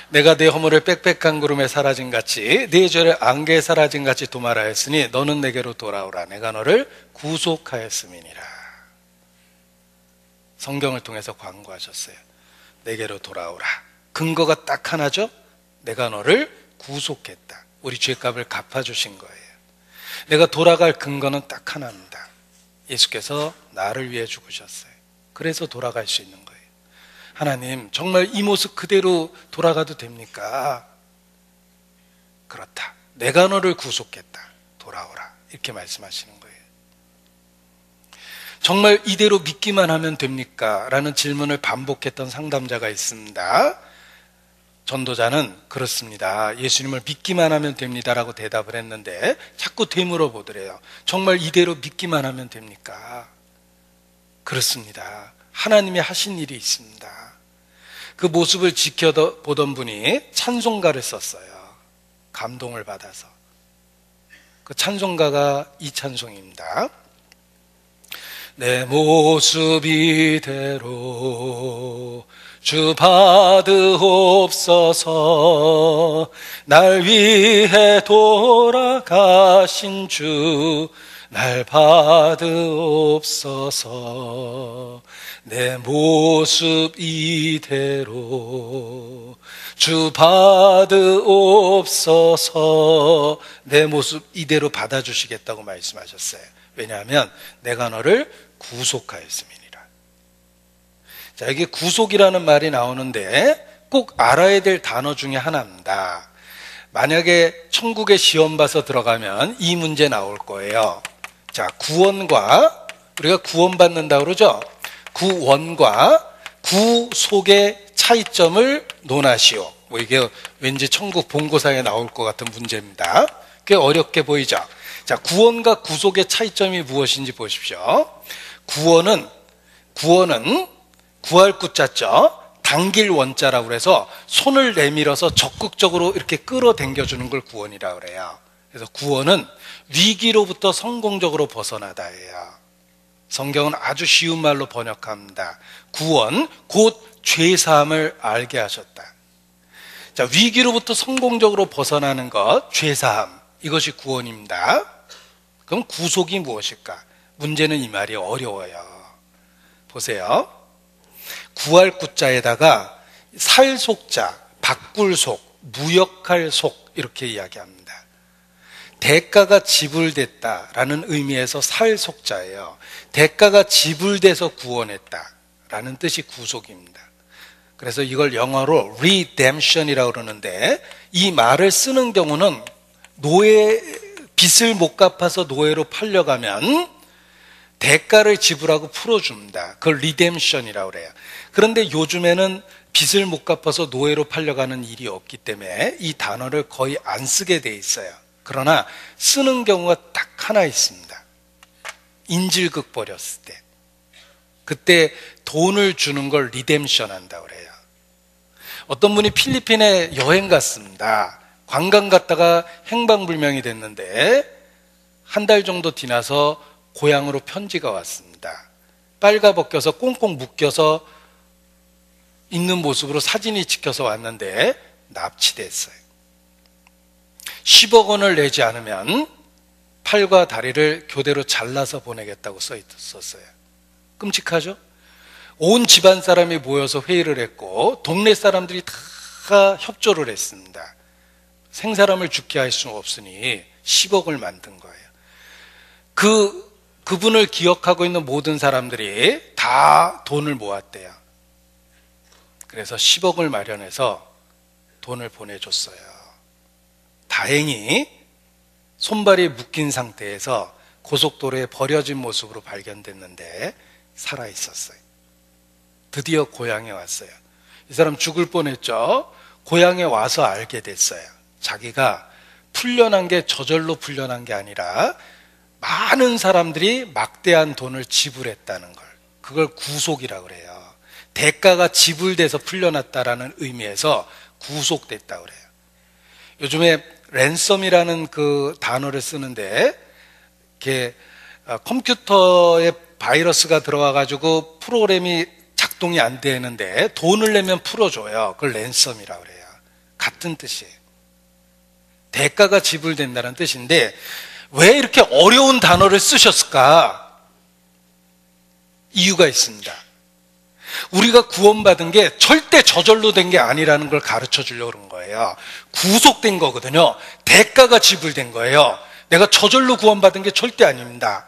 내가 내 허물을 빽빽한 구름에 사라진 같이 내 죄를 안개에 사라진 같이 도말하였으니 너는 내게로 돌아오라. 내가 너를 구속하였음이니라. 성경을 통해서 광고하셨어요. 내게로 돌아오라. 근거가 딱 하나죠? 내가 너를 구속했다. 우리 죄값을 갚아주신 거예요. 내가 돌아갈 근거는 딱 하나입니다. 예수께서 나를 위해 죽으셨어요. 그래서 돌아갈 수 있는 거예요. 하나님, 정말 이 모습 그대로 돌아가도 됩니까? 그렇다. 내가 너를 구속했다. 돌아오라. 이렇게 말씀하시는 거예요. 정말 이대로 믿기만 하면 됩니까? 라는 질문을 반복했던 상담자가 있습니다. 전도자는 그렇습니다. 예수님을 믿기만 하면 됩니다라고 대답을 했는데 자꾸 되물어 보더래요. 정말 이대로 믿기만 하면 됩니까? 그렇습니다. 하나님이 하신 일이 있습니다. 그 모습을 지켜보던 분이 찬송가를 썼어요. 감동을 받아서. 그 찬송가가 이 찬송입니다. 내 모습 이대로 주 받으옵소서. 날 위해 돌아가신 주 날 받으옵소서. 내 모습 이대로 주 받으옵소서. 내 모습 이대로 받아주시겠다고 말씀하셨어요. 왜냐하면 내가 너를 구속하였음이니라. 자, 여기 구속이라는 말이 나오는데 꼭 알아야 될 단어 중에 하나입니다. 만약에 천국에 시험 봐서 들어가면 이 문제 나올 거예요. 자, 구원과, 우리가 구원받는다 그러죠? 구원과 구속의 차이점을 논하시오. 뭐 이게 왠지 천국 본고사에 나올 것 같은 문제입니다. 꽤 어렵게 보이죠? 자, 구원과 구속의 차이점이 무엇인지 보십시오. 구원은 구할 구자죠. 당길 원자라고 해서 손을 내밀어서 적극적으로 이렇게 끌어당겨주는 걸 구원이라고 그래요. 그래서 구원은 위기로부터 성공적으로 벗어나다예요. 성경은 아주 쉬운 말로 번역합니다. 구원, 곧 죄사함을 알게 하셨다. 자, 위기로부터 성공적으로 벗어나는 것, 죄사함, 이것이 구원입니다. 그럼 구속이 무엇일까? 문제는 이 말이 어려워요. 보세요. 구할 구자에다가 살속자, 바꿀 속, 무역할 속 이렇게 이야기합니다. 대가가 지불됐다라는 의미에서 살속자예요. 대가가 지불돼서 구원했다라는 뜻이 구속입니다. 그래서 이걸 영어로 redemption이라고 그러는데 이 말을 쓰는 경우는 빚을 못 갚아서 노예로 팔려가면 대가를 지불하고 풀어줍니다. 그걸 redemption이라고 그래요. 그런데 요즘에는 빚을 못 갚아서 노예로 팔려가는 일이 없기 때문에 이 단어를 거의 안 쓰게 돼 있어요. 그러나 쓰는 경우가 딱 하나 있습니다. 인질극 벌였을 때. 그때 돈을 주는 걸 리뎀션 한다고 그래요. 어떤 분이 필리핀에 여행 갔습니다. 관광 갔다가 행방불명이 됐는데 한 달 정도 지나서 고향으로 편지가 왔습니다. 빨가벗겨서 꽁꽁 묶여서 있는 모습으로 사진이 찍혀서 왔는데 납치됐어요. 10억 원을 내지 않으면 팔과 다리를 교대로 잘라서 보내겠다고 써 있었어요. 끔찍하죠? 온 집안 사람이 모여서 회의를 했고 동네 사람들이 다 협조를 했습니다. 생사람을 죽게 할 수 없으니 10억을 만든 거예요. 그분을 기억하고 있는 모든 사람들이 다 돈을 모았대요. 그래서 10억을 마련해서 돈을 보내줬어요. 다행히 손발이 묶인 상태에서 고속도로에 버려진 모습으로 발견됐는데 살아있었어요. 드디어 고향에 왔어요. 이 사람 죽을 뻔했죠. 고향에 와서 알게 됐어요. 자기가 풀려난 게 저절로 풀려난 게 아니라 많은 사람들이 막대한 돈을 지불했다는 걸, 그걸 구속이라고 그래요. 대가가 지불돼서 풀려났다라는 의미에서 구속됐다고 그래요. 요즘에 랜섬이라는 그 단어를 쓰는데 이렇게 컴퓨터에 바이러스가 들어와가지고 프로그램이 작동이 안 되는데 돈을 내면 풀어줘요. 그걸 랜섬이라고 그래요. 같은 뜻이에요. 대가가 지불된다는 뜻인데 왜 이렇게 어려운 단어를 쓰셨을까? 이유가 있습니다. 우리가 구원받은 게 절대 저절로 된 게 아니라는 걸 가르쳐 주려고 그런 거예요. 구속된 거거든요. 대가가 지불된 거예요. 내가 저절로 구원받은 게 절대 아닙니다.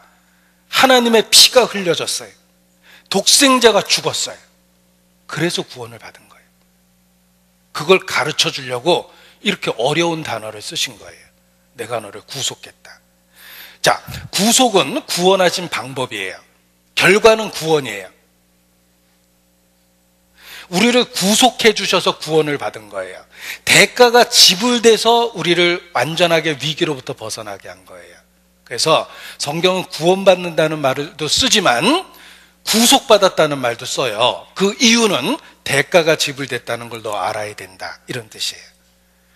하나님의 피가 흘려졌어요. 독생자가 죽었어요. 그래서 구원을 받은 거예요. 그걸 가르쳐 주려고 이렇게 어려운 단어를 쓰신 거예요. 내가 너를 구속했다. 자, 구속은 구원하신 방법이에요. 결과는 구원이에요. 우리를 구속해 주셔서 구원을 받은 거예요. 대가가 지불돼서 우리를 완전하게 위기로부터 벗어나게 한 거예요. 그래서 성경은 구원받는다는 말도 쓰지만 구속받았다는 말도 써요. 그 이유는 대가가 지불됐다는 걸 너 알아야 된다, 이런 뜻이에요.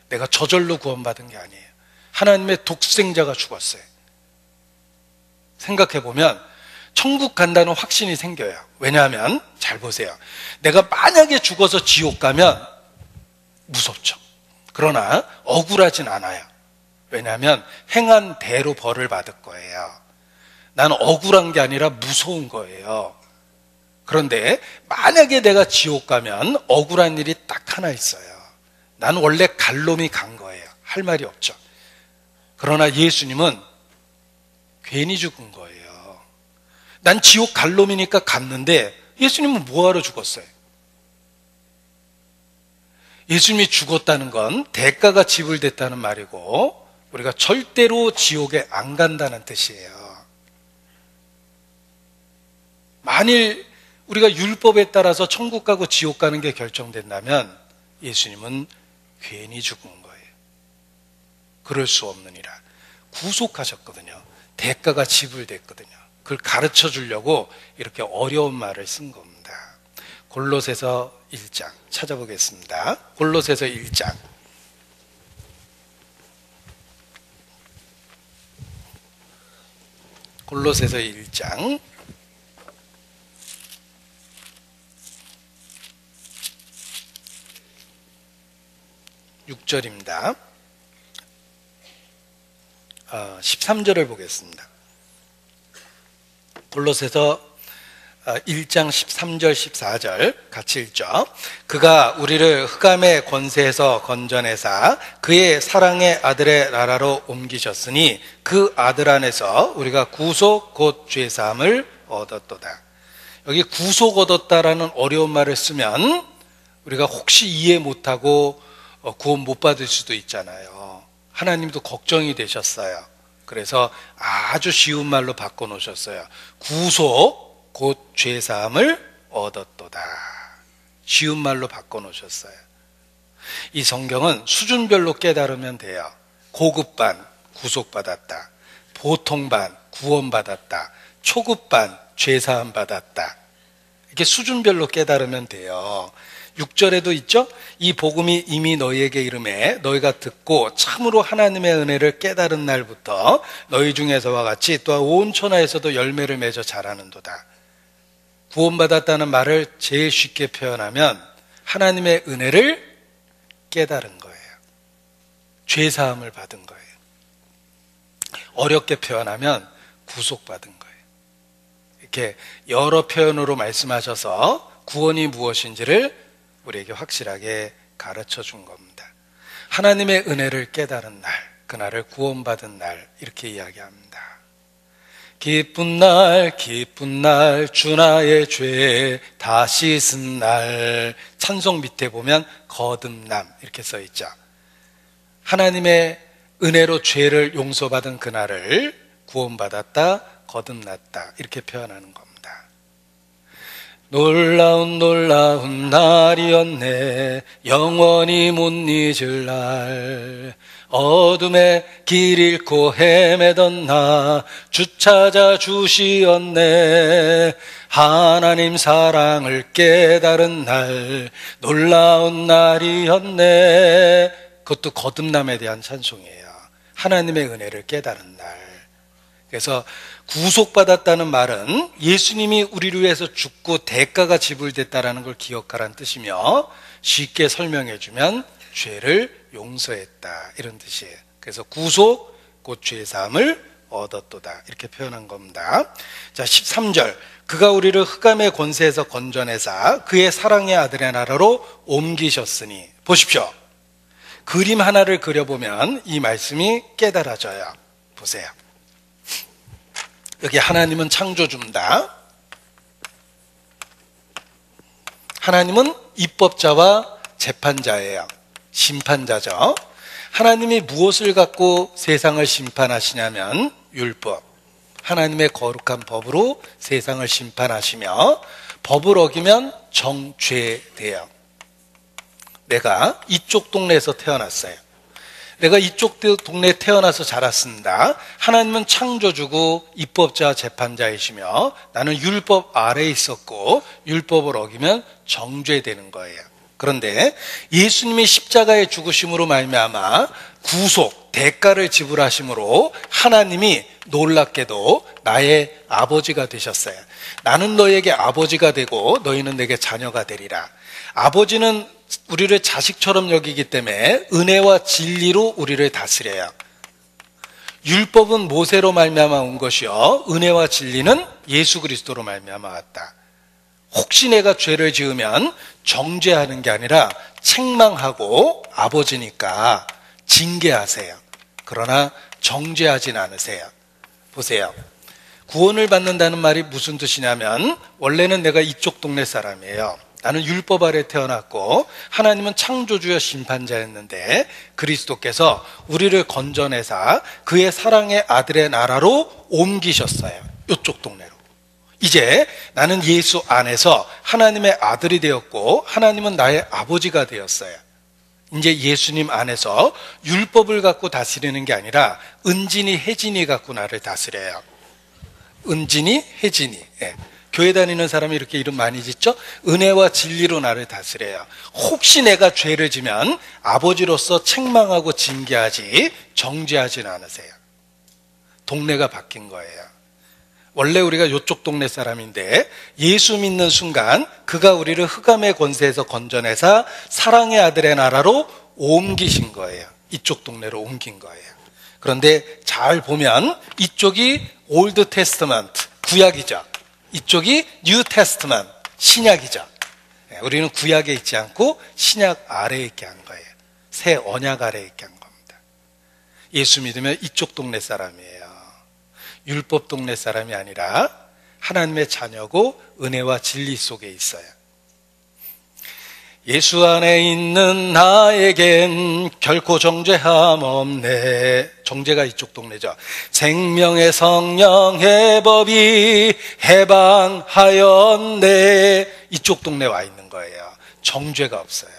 내가 저절로 구원받은 게 아니에요. 하나님의 독생자가 죽었어요. 생각해보면 천국 간다는 확신이 생겨요. 왜냐하면 잘 보세요. 내가 만약에 죽어서 지옥 가면 무섭죠. 그러나 억울하진 않아요. 왜냐하면 행한 대로 벌을 받을 거예요. 난 억울한 게 아니라 무서운 거예요. 그런데 만약에 내가 지옥 가면 억울한 일이 딱 하나 있어요. 난 원래 갈 놈이 간 거예요. 할 말이 없죠. 그러나 예수님은 괜히 죽은 거예요. 난 지옥 갈 놈이니까 갔는데 예수님은 뭐하러 죽었어요? 예수님이 죽었다는 건 대가가 지불됐다는 말이고 우리가 절대로 지옥에 안 간다는 뜻이에요. 만일 우리가 율법에 따라서 천국 가고 지옥 가는 게 결정된다면 예수님은 괜히 죽은 거예요. 그럴 수 없느니라. 구속하셨거든요. 대가가 지불됐거든요. 그걸 가르쳐 주려고 이렇게 어려운 말을 쓴 겁니다. 골로새서 1장 찾아보겠습니다. 골로새서 1장. 골로새서 1장 6절입니다. 13절을 보겠습니다. 골로새서 1장 13절 14절 같이 읽죠. 그가 우리를 흑암의 권세에서 건져내사 그의 사랑의 아들의 나라로 옮기셨으니 그 아들 안에서 우리가 구속 곧 죄사함을 얻었도다. 여기 구속 얻었다라는 어려운 말을 쓰면 우리가 혹시 이해 못하고 구원 못 받을 수도 있잖아요. 하나님도 걱정이 되셨어요. 그래서 아주 쉬운 말로 바꿔놓으셨어요. 구속 곧 죄사함을 얻었도다. 쉬운 말로 바꿔놓으셨어요. 이 성경은 수준별로 깨달으면 돼요. 고급반 구속받았다, 보통반 구원받았다, 초급반 죄사함 받았다. 이렇게 수준별로 깨달으면 돼요. 6절에도 있죠. 이 복음이 이미 너희에게 이르매 너희가 듣고 참으로 하나님의 은혜를 깨달은 날부터 너희 중에서와 같이 또한 온 천하에서도 열매를 맺어 자라는도다. 구원받았다는 말을 제일 쉽게 표현하면 하나님의 은혜를 깨달은 거예요. 죄사함을 받은 거예요. 어렵게 표현하면 구속받은 거예요. 이렇게 여러 표현으로 말씀하셔서 구원이 무엇인지를 우리에게 확실하게 가르쳐 준 겁니다. 하나님의 은혜를 깨달은 날, 그날을 구원받은 날 이렇게 이야기합니다. 기쁜 날 주 나의 죄 다 씻은 날. 찬송 밑에 보면 거듭남 이렇게 써 있죠. 하나님의 은혜로 죄를 용서받은 그날을 구원받았다, 거듭났다 이렇게 표현하는 겁니다. 놀라운 날이었네. 영원히 못 잊을 날. 어둠에 길 잃고 헤매던 나 주 찾아 주시었네. 하나님 사랑을 깨달은 날, 놀라운 날이었네. 그것도 거듭남에 대한 찬송이에요. 하나님의 은혜를 깨달은 날. 그래서 구속받았다는 말은 예수님이 우리를 위해서 죽고 대가가 지불됐다는 걸 기억하라는 뜻이며, 쉽게 설명해 주면 죄를 용서했다 이런 뜻이에요. 그래서 구속 곧 죄사함을 얻었도다 이렇게 표현한 겁니다. 자, 13절. 그가 우리를 흑암의 권세에서 건져내사 그의 사랑의 아들의 나라로 옮기셨으니. 보십시오. 그림 하나를 그려보면 이 말씀이 깨달아져요. 보세요. 여기 하나님은 창조주입니다. 하나님은 입법자와 재판자예요. 심판자죠. 하나님이 무엇을 갖고 세상을 심판하시냐면 율법. 하나님의 거룩한 법으로 세상을 심판하시며, 법을 어기면 정죄돼요. 내가 이쪽 동네에서 태어났어요. 내가 이쪽 동네에 태어나서 자랐습니다. 하나님은 창조주고 입법자 재판자이시며 나는 율법 아래에 있었고 율법을 어기면 정죄되는 거예요. 그런데 예수님이 십자가의 죽으심으로 말미암아 구속, 대가를 지불하심으로 하나님이 놀랍게도 나의 아버지가 되셨어요. 나는 너에게 아버지가 되고 너희는 내게 자녀가 되리라. 아버지는 우리를 자식처럼 여기기 때문에 은혜와 진리로 우리를 다스려요. 율법은 모세로 말미암아 온 것이요 은혜와 진리는 예수 그리스도로 말미암아 왔다. 혹시 내가 죄를 지으면 정죄하는 게 아니라 책망하고 아버지니까 징계하세요. 그러나 정죄하진 않으세요. 보세요. 구원을 받는다는 말이 무슨 뜻이냐면, 원래는 내가 이쪽 동네 사람이에요. 나는 율법 아래 태어났고 하나님은 창조주여 심판자였는데 그리스도께서 우리를 건져내사 그의 사랑의 아들의 나라로 옮기셨어요. 이쪽 동네로. 이제 나는 예수 안에서 하나님의 아들이 되었고 하나님은 나의 아버지가 되었어요. 이제 예수님 안에서 율법을 갖고 다스리는 게 아니라 은진이 혜진이 갖고 나를 다스려요. 은진이 혜진이. 교회 다니는 사람이 이렇게 이름 많이 짓죠? 은혜와 진리로 나를 다스려요. 혹시 내가 죄를 지면 아버지로서 책망하고 징계하지 정죄하지는 않으세요. 동네가 바뀐 거예요. 원래 우리가 이쪽 동네 사람인데 예수 믿는 순간 그가 우리를 흑암의 권세에서 건져내사 사랑의 아들의 나라로 옮기신 거예요. 이쪽 동네로 옮긴 거예요. 그런데 잘 보면 이쪽이 올드 테스트먼트, 구약이죠. 이쪽이 뉴 테스트먼트, 신약이죠. 우리는 구약에 있지 않고 신약 아래에 있게 한 거예요. 새 언약 아래에 있게 한 겁니다. 예수 믿으면 이쪽 동네 사람이에요. 율법 동네 사람이 아니라 하나님의 자녀고 은혜와 진리 속에 있어요. 예수 안에 있는 나에겐 결코 정죄함 없네. 정죄가 이쪽 동네죠. 생명의 성령의 법이 해방하였네. 이쪽 동네 와 있는 거예요. 정죄가 없어요.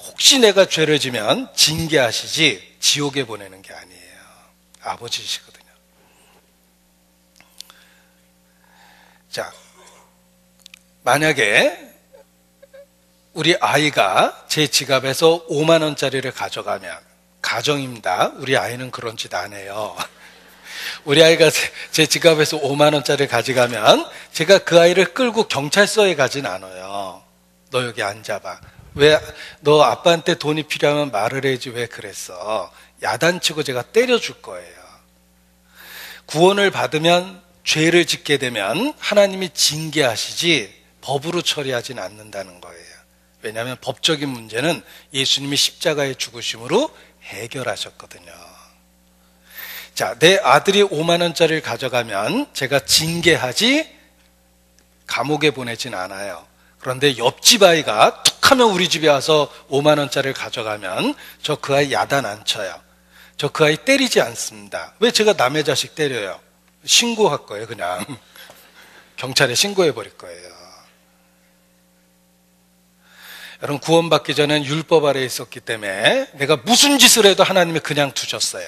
혹시 내가 죄를 지면 징계하시지 지옥에 보내는 게 아니에요. 아버지시거든요. 자, 만약에 우리 아이가 제 지갑에서 5만 원짜리를 가져가면, 가정입니다. 우리 아이는 그런 짓 안 해요. 우리 아이가 제 지갑에서 5만 원짜리를 가져가면 제가 그 아이를 끌고 경찰서에 가진 않아요. 너 여기 앉아봐. 왜 너 아빠한테 돈이 필요하면 말을 해야지 왜 그랬어. 야단치고 제가 때려줄 거예요. 구원을 받으면 죄를 짓게 되면 하나님이 징계하시지 법으로 처리하진 않는다는 거예요. 왜냐하면 법적인 문제는 예수님이 십자가에 죽으심으로 해결하셨거든요. 자, 내 아들이 5만 원짜리를 가져가면 제가 징계하지 감옥에 보내진 않아요. 그런데 옆집 아이가 툭 하면 우리 집에 와서 5만 원짜리를 가져가면 저 그 아이 야단 안 쳐요. 저 그 아이 때리지 않습니다. 왜 제가 남의 자식 때려요? 신고할 거예요, 그냥. 경찰에 신고해 버릴 거예요. 여러분, 구원받기 전엔 율법 아래에 있었기 때문에 내가 무슨 짓을 해도 하나님이 그냥 두셨어요.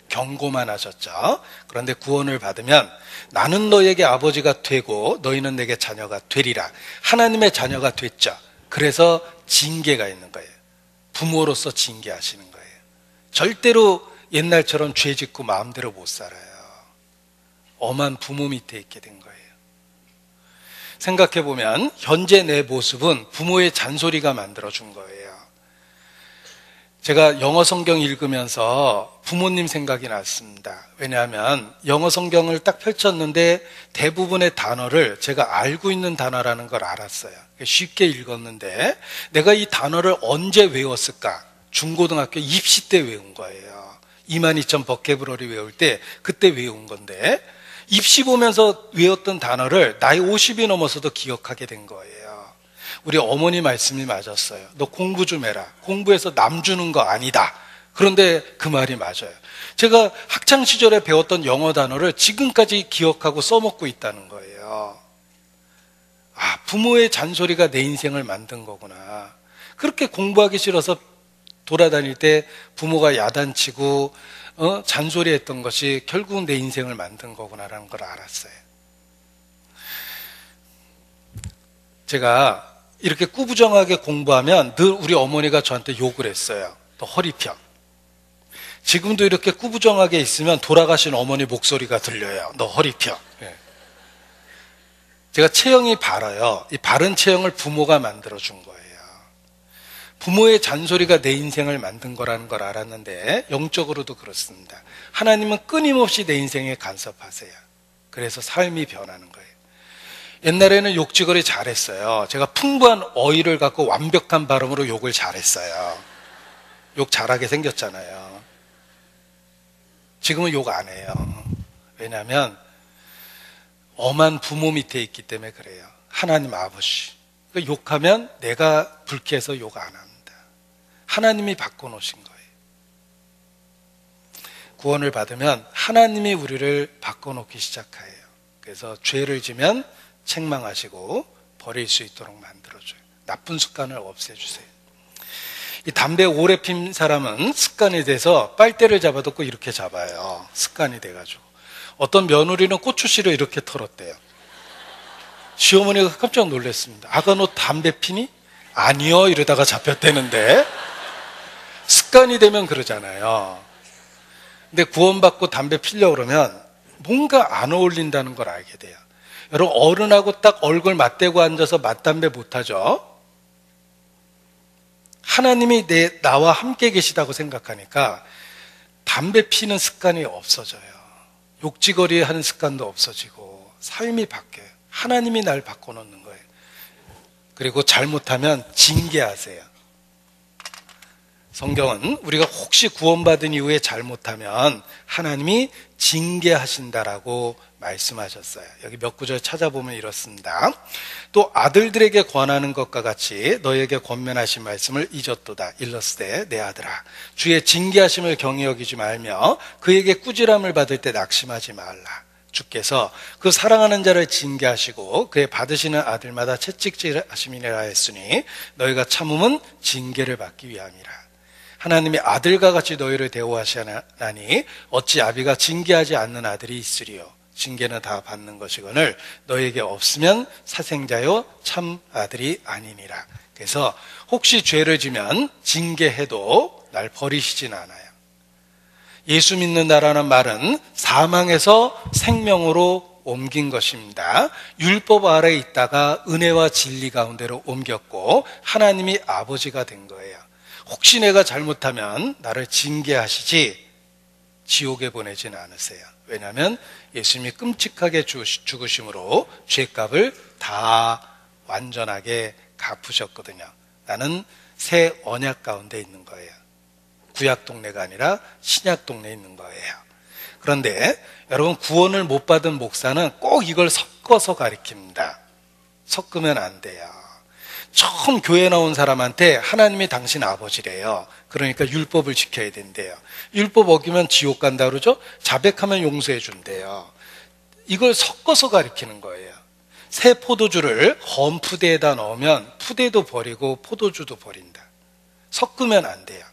경고만 하셨죠. 그런데 구원을 받으면 나는 너에게 아버지가 되고 너희는 내게 자녀가 되리라. 하나님의 자녀가 됐죠. 그래서 징계가 있는 거예요. 부모로서 징계하시는 거예요. 절대로 옛날처럼 죄 짓고 마음대로 못 살아요. 엄한 부모 밑에 있게 된 거예요. 생각해보면 현재 내 모습은 부모의 잔소리가 만들어준 거예요. 제가 영어 성경 읽으면서 부모님 생각이 났습니다. 왜냐하면 영어 성경을 딱 펼쳤는데 대부분의 단어를 제가 알고 있는 단어라는 걸 알았어요. 쉽게 읽었는데 내가 이 단어를 언제 외웠을까? 중고등학교 입시 때 외운 거예요. 22,000 버케브러리 외울 때 그때 외운 건데 입시 보면서 외웠던 단어를 나이 50이 넘어서도 기억하게 된 거예요. 우리 어머니 말씀이 맞았어요. 너 공부 좀 해라. 공부해서 남 주는 거 아니다. 그런데 그 말이 맞아요. 제가 학창시절에 배웠던 영어 단어를 지금까지 기억하고 써먹고 있다는 거예요. 아, 부모의 잔소리가 내 인생을 만든 거구나. 그렇게 공부하기 싫어서 돌아다닐 때 부모가 야단치고 잔소리했던 것이 결국은 내 인생을 만든 거구나라는 걸 알았어요. 제가 이렇게 꾸부정하게 공부하면 늘 우리 어머니가 저한테 욕을 했어요. 너 허리 펴. 지금도 이렇게 꾸부정하게 있으면 돌아가신 어머니 목소리가 들려요. 너 허리 펴. 제가 체형이 바라요. 이 바른 체형을 부모가 만들어준 거예요. 부모의 잔소리가 내 인생을 만든 거라는 걸 알았는데 영적으로도 그렇습니다. 하나님은 끊임없이 내 인생에 간섭하세요. 그래서 삶이 변하는 거예요. 옛날에는 욕지거리 잘했어요. 제가 풍부한 어휘를 갖고 완벽한 발음으로 욕을 잘했어요. 욕 잘하게 생겼잖아요. 지금은 욕 안 해요. 왜냐하면 엄한 부모 밑에 있기 때문에 그래요. 하나님 아버지. 그러니까 욕하면 내가 불쾌해서 욕 안 합니다. 하나님이 바꿔놓으신 거예요. 구원을 받으면 하나님이 우리를 바꿔놓기 시작해요. 그래서 죄를 지면 책망하시고 버릴 수 있도록 만들어줘요. 나쁜 습관을 없애주세요. 이 담배 오래 핀 사람은 습관이 돼서 빨대를 잡아도 꼭 이렇게 잡아요. 습관이 돼가지고. 어떤 며느리는 고추씨를 이렇게 털었대요. 시어머니가 깜짝 놀랐습니다. 아가 너 담배 피니? 아니요 이러다가 잡혔대는데. 습관이 되면 그러잖아요. 근데 구원받고 담배 피려고 그러면 뭔가 안 어울린다는 걸 알게 돼요. 여러분 어른하고 딱 얼굴 맞대고 앉아서 맞담배 못하죠? 하나님이 나와 함께 계시다고 생각하니까 담배 피는 습관이 없어져요. 욕지거리 하는 습관도 없어지고 삶이 바뀌어요. 하나님이 날 바꿔놓는 거예요. 그리고 잘못하면 징계하세요. 성경은 우리가 혹시 구원받은 이후에 잘못하면 하나님이 징계하신다라고 말씀하셨어요. 여기 몇 구절 찾아보면 이렇습니다. 또 아들들에게 권하는 것과 같이 너에게 권면하신 말씀을 잊었도다. 일러스되 내 아들아 주의 징계하심을 경히 여기지 말며 그에게 꾸지람을 받을 때 낙심하지 말라. 주께서 그 사랑하는 자를 징계하시고 그의 받으시는 아들마다 채찍질하심이라 했으니 너희가 참음은 징계를 받기 위함이라. 하나님이 아들과 같이 너희를 대우하시나니 어찌 아비가 징계하지 않는 아들이 있으리요. 징계는 다 받는 것이거늘 너희에게 없으면 사생자요 참 아들이 아니니라. 그래서 혹시 죄를 지면 징계해도 날 버리시진 않아요. 예수 믿는다라는 말은 사망에서 생명으로 옮긴 것입니다. 율법 아래에 있다가 은혜와 진리 가운데로 옮겼고 하나님이 아버지가 된 거예요. 혹시 내가 잘못하면 나를 징계하시지 지옥에 보내진 않으세요. 왜냐하면 예수님이 끔찍하게 죽으심으로 죄값을 다 완전하게 갚으셨거든요. 나는 새 언약 가운데 있는 거예요. 구약 동네가 아니라 신약 동네에 있는 거예요. 그런데 여러분 구원을 못 받은 목사는 꼭 이걸 섞어서 가르칩니다. 섞으면 안 돼요. 처음 교회 나온 사람한테 하나님이 당신 아버지래요. 그러니까 율법을 지켜야 된대요. 율법 어기면 지옥 간다 그러죠? 자백하면 용서해 준대요. 이걸 섞어서 가르치는 거예요. 새 포도주를 검 푸대에다 넣으면 푸대도 버리고 포도주도 버린다. 섞으면 안 돼요.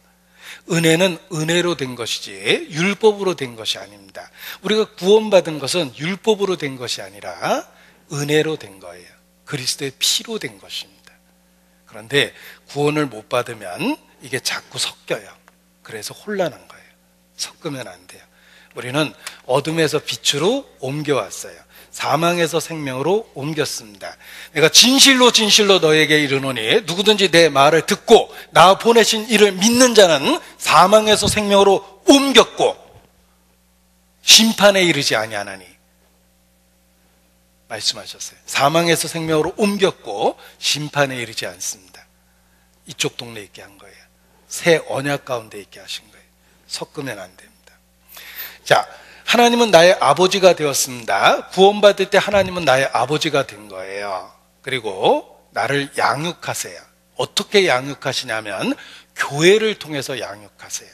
은혜는 은혜로 된 것이지 율법으로 된 것이 아닙니다. 우리가 구원받은 것은 율법으로 된 것이 아니라 은혜로 된 거예요. 그리스도의 피로 된 것입니다. 그런데 구원을 못 받으면 이게 자꾸 섞여요. 그래서 혼란한 거예요. 섞으면 안 돼요. 우리는 어둠에서 빛으로 옮겨왔어요. 사망에서 생명으로 옮겼습니다. 내가 진실로 진실로 너에게 이르노니 누구든지 내 말을 듣고 나 보내신 이를 믿는 자는 사망에서 생명으로 옮겼고 심판에 이르지 아니하나니 말씀하셨어요. 사망에서 생명으로 옮겼고 심판에 이르지 않습니다. 이쪽 동네에 있게 한 거예요. 새 언약 가운데 있게 하신 거예요. 섞으면 안 됩니다. 자, 하나님은 나의 아버지가 되었습니다. 구원받을 때 하나님은 나의 아버지가 된 거예요. 그리고 나를 양육하세요. 어떻게 양육하시냐면 교회를 통해서 양육하세요.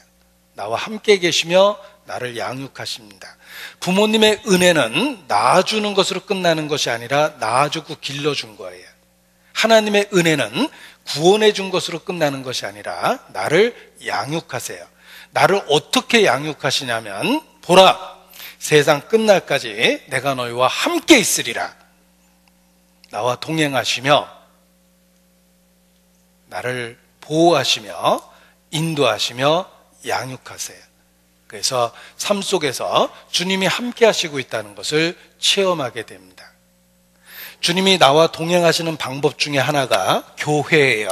나와 함께 계시며 나를 양육하십니다. 부모님의 은혜는 낳아주는 것으로 끝나는 것이 아니라 낳아주고 길러준 거예요. 하나님의 은혜는 구원해 준 것으로 끝나는 것이 아니라 나를 양육하세요. 나를 어떻게 양육하시냐면 보라, 세상 끝날까지 내가 너희와 함께 있으리라. 나와 동행하시며 나를 보호하시며 인도하시며 양육하세요. 그래서 삶 속에서 주님이 함께 하시고 있다는 것을 체험하게 됩니다. 주님이 나와 동행하시는 방법 중에 하나가 교회예요.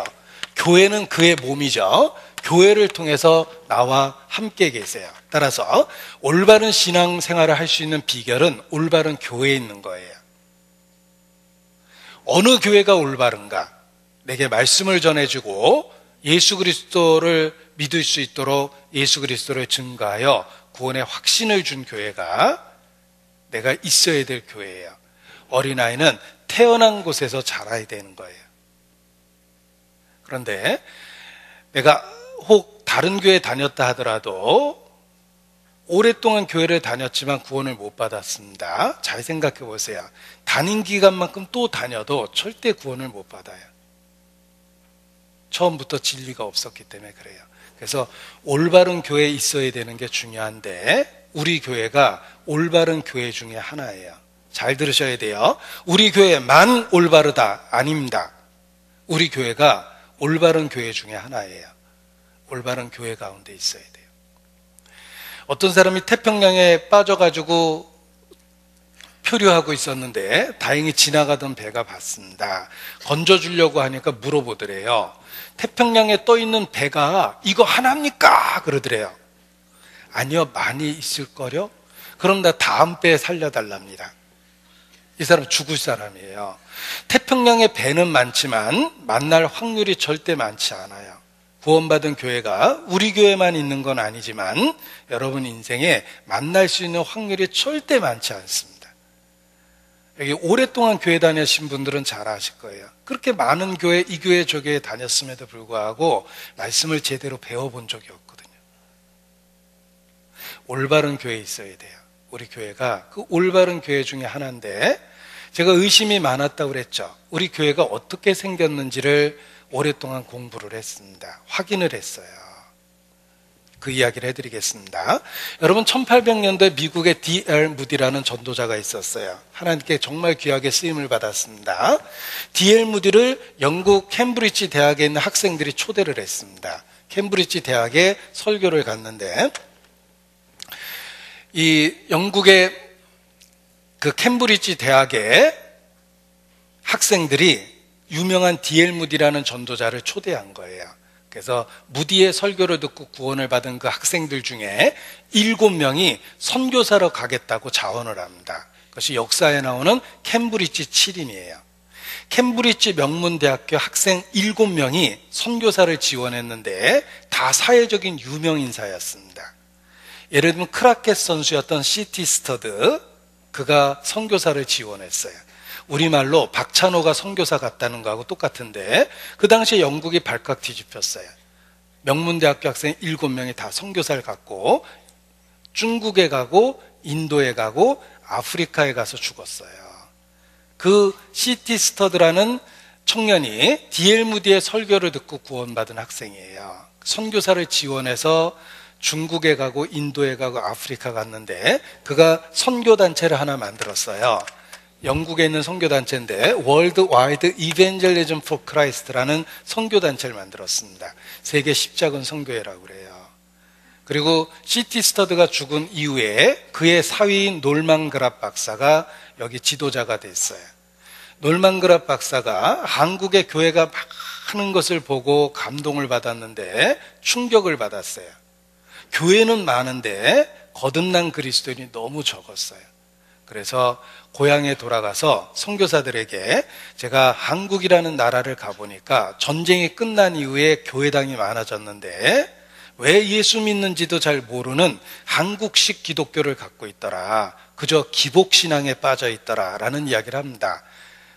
교회는 그의 몸이죠. 교회를 통해서 나와 함께 계세요. 따라서 올바른 신앙생활을 할 수 있는 비결은 올바른 교회에 있는 거예요. 어느 교회가 올바른가? 내게 말씀을 전해주고 예수 그리스도를 믿을 수 있도록 예수 그리스도를 증거하여 구원의 확신을 준 교회가 내가 있어야 될 교회예요. 어린아이는 태어난 곳에서 자라야 되는 거예요. 그런데 내가 혹 다른 교회 다녔다 하더라도 오랫동안 교회를 다녔지만 구원을 못 받았습니다. 잘 생각해 보세요. 다닌 기간만큼 또 다녀도 절대 구원을 못 받아요. 처음부터 진리가 없었기 때문에 그래요. 그래서 올바른 교회에 있어야 되는 게 중요한데 우리 교회가 올바른 교회 중에 하나예요. 잘 들으셔야 돼요. 우리 교회만 올바르다 아닙니다. 우리 교회가 올바른 교회 중에 하나예요. 올바른 교회 가운데 있어야 돼요. 어떤 사람이 태평양에 빠져가지고 표류하고 있었는데 다행히 지나가던 배가 봤습니다. 건져주려고 하니까 물어보더래요. 태평양에 떠있는 배가 이거 하나입니까? 그러더래요. 아니요, 많이 있을걸요? 그럼 나 다음 배에 살려달랍니다. 이 사람 죽을 사람이에요. 태평양에 배는 많지만 만날 확률이 절대 많지 않아요. 구원받은 교회가 우리 교회만 있는 건 아니지만 여러분 인생에 만날 수 있는 확률이 절대 많지 않습니다. 여기 오랫동안 교회 다니신 분들은 잘 아실 거예요. 그렇게 많은 교회, 이 교회 저 교회 다녔음에도 불구하고 말씀을 제대로 배워본 적이 없거든요. 올바른 교회에 있어야 돼요. 우리 교회가 그 올바른 교회 중에 하나인데 제가 의심이 많았다고 그랬죠. 우리 교회가 어떻게 생겼는지를 오랫동안 공부를 했습니다. 확인을 했어요. 그 이야기를 해드리겠습니다. 여러분 1800년도에 미국의 D.L. 무디라는 전도자가 있었어요. 하나님께 정말 귀하게 쓰임을 받았습니다. D.L. 무디를 영국 캠브리지 대학에 있는 학생들이 초대를 했습니다. 캠브리지 대학에 설교를 갔는데 이 영국의 그 캠브리지 대학의 학생들이 유명한 D.L. 무디라는 전도자를 초대한 거예요. 그래서 무디의 설교를 듣고 구원을 받은 그 학생들 중에 7명이 선교사로 가겠다고 자원을 합니다. 그것이 역사에 나오는 캠브리지 7인이에요. 캠브리지 명문대학교 학생 7명이 선교사를 지원했는데 다 사회적인 유명인사였습니다. 예를 들면 크라켓 선수였던 C.T. 스터드, 그가 선교사를 지원했어요. 우리말로 박찬호가 선교사 갔다는 거하고 똑같은데 그 당시에 영국이 발칵 뒤집혔어요. 명문대학교 학생 7명이 다 선교사를 갔고 중국에 가고 인도에 가고 아프리카에 가서 죽었어요. 그 C.T. 스터드라는 청년이 D.L. 무디의 설교를 듣고 구원받은 학생이에요. 선교사를 지원해서 중국에 가고 인도에 가고 아프리카 갔는데 그가 선교단체를 하나 만들었어요. 영국에 있는 선교단체인데 월드 와이드 이벤젤리즘 포 크라이스트라는 선교단체를 만들었습니다. 세계 십자군 선교회라고 그래요. 그리고 C.T. 스터드가 죽은 이후에 그의 사위인 놀만 그랍 박사가 여기 지도자가 됐어요. 놀만 그랍 박사가 한국의 교회가 많은 것을 보고 감동을 받았는데 충격을 받았어요. 교회는 많은데 거듭난 그리스도인이 너무 적었어요. 그래서 고향에 돌아가서 선교사들에게 제가 한국이라는 나라를 가보니까 전쟁이 끝난 이후에 교회당이 많아졌는데 왜 예수 믿는지도 잘 모르는 한국식 기독교를 갖고 있더라. 그저 기복신앙에 빠져 있더라 라는 이야기를 합니다.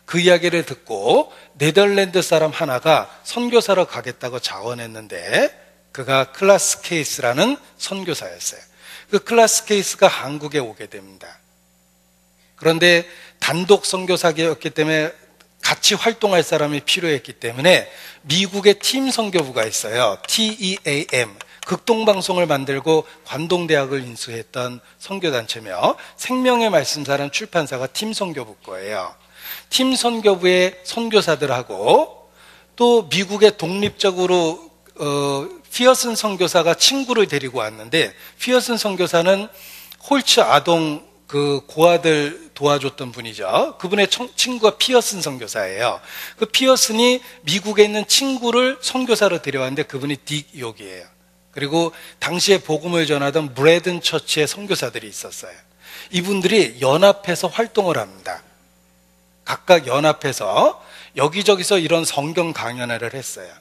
그 이야기를 듣고 네덜란드 사람 하나가 선교사로 가겠다고 자원했는데 그가 클라스 케이스라는 선교사였어요. 그 클라스 케이스가 한국에 오게 됩니다. 그런데 단독 선교사였기 때문에 같이 활동할 사람이 필요했기 때문에 미국의 팀 선교부가 있어요. TEAM, 극동방송을 만들고 관동대학을 인수했던 선교단체며 생명의 말씀사라는 출판사가 팀 선교부 거예요. 팀 선교부의 선교사들하고 또 미국의 독립적으로 피어슨 선교사가 친구를 데리고 왔는데 피어슨 선교사는 홀츠 아동 그 고아들 도와줬던 분이죠. 그분의 친구가 피어슨 선교사예요. 그 피어슨이 미국에 있는 친구를 선교사로 데려왔는데 그분이 딕 욕이에요. 그리고 당시에 복음을 전하던 브래든 처치의 선교사들이 있었어요. 이분들이 연합해서 활동을 합니다. 각각 연합해서 여기저기서 이런 성경 강연회를 했어요.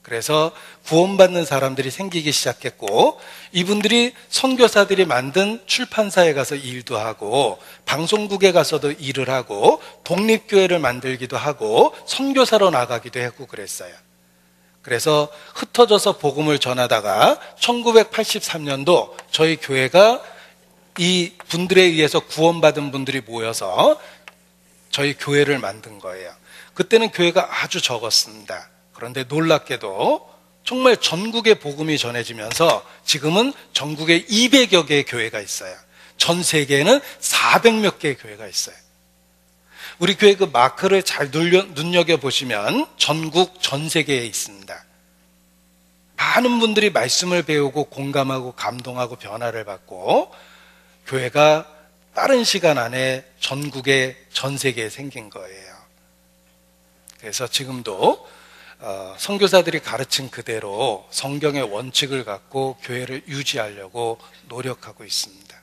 그래서 구원받는 사람들이 생기기 시작했고, 이분들이 선교사들이 만든 출판사에 가서 일도 하고, 방송국에 가서도 일을 하고, 독립교회를 만들기도 하고, 선교사로 나가기도 했고 그랬어요. 그래서 흩어져서 복음을 전하다가 1983년도 저희 교회가 이 분들에 의해서 구원받은 분들이 모여서 저희 교회를 만든 거예요. 그때는 교회가 아주 적었습니다. 그런데 놀랍게도 정말 전국에 복음이 전해지면서 지금은 전국에 200여 개의 교회가 있어요. 전 세계에는 400몇 개의 교회가 있어요. 우리 교회 그 마크를 잘 눈여겨보시면 전국 전 세계에 있습니다. 많은 분들이 말씀을 배우고 공감하고 감동하고 변화를 받고 교회가 빠른 시간 안에 전국에 전 세계에 생긴 거예요. 그래서 지금도 선교사들이 가르친 그대로 성경의 원칙을 갖고 교회를 유지하려고 노력하고 있습니다.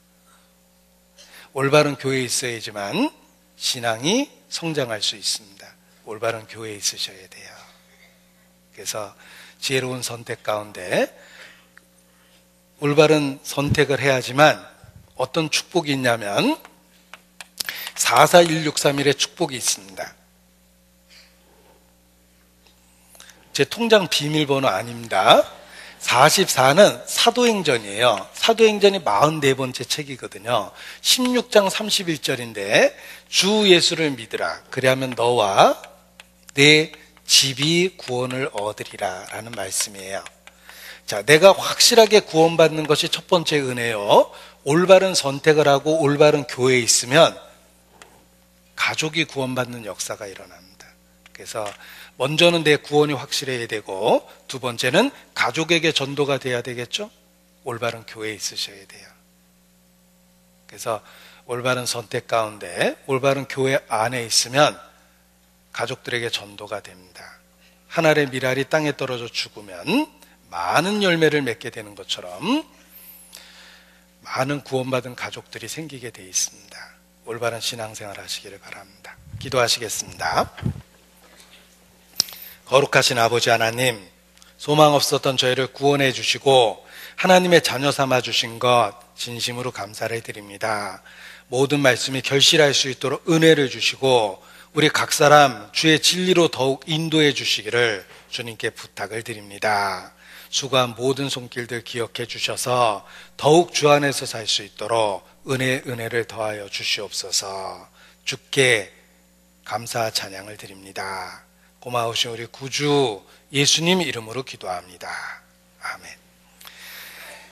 올바른 교회에 있어야지만 신앙이 성장할 수 있습니다. 올바른 교회에 있으셔야 돼요. 그래서 지혜로운 선택 가운데 올바른 선택을 해야지만 어떤 축복이 있냐면 441631의 축복이 있습니다. 제 통장 비밀번호 아닙니다. 44는 사도행전이에요. 사도행전이 44번째 책이거든요. 16장 31절인데 주 예수를 믿으라. 그리하면 너와 내 집이 구원을 얻으리라 라는 말씀이에요. 자, 내가 확실하게 구원받는 것이 첫 번째 은혜요. 올바른 선택을 하고 올바른 교회에 있으면 가족이 구원받는 역사가 일어납니다. 그래서 먼저는 내 구원이 확실해야 되고 두 번째는 가족에게 전도가 돼야 되겠죠? 올바른 교회에 있으셔야 돼요. 그래서 올바른 선택 가운데 올바른 교회 안에 있으면 가족들에게 전도가 됩니다. 한 알의 밀알이 땅에 떨어져 죽으면 많은 열매를 맺게 되는 것처럼 많은 구원받은 가족들이 생기게 돼 있습니다. 올바른 신앙생활 하시기를 바랍니다. 기도하시겠습니다. 거룩하신 아버지 하나님, 소망 없었던 저희를 구원해 주시고 하나님의 자녀 삼아 주신 것 진심으로 감사를 드립니다. 모든 말씀이 결실할 수 있도록 은혜를 주시고 우리 각 사람 주의 진리로 더욱 인도해 주시기를 주님께 부탁을 드립니다. 수고한 모든 손길들 기억해 주셔서 더욱 주 안에서 살 수 있도록 은혜를 더하여 주시옵소서. 주께 감사 찬양을 드립니다. 고마우신 우리 구주 예수님 이름으로 기도합니다. 아멘.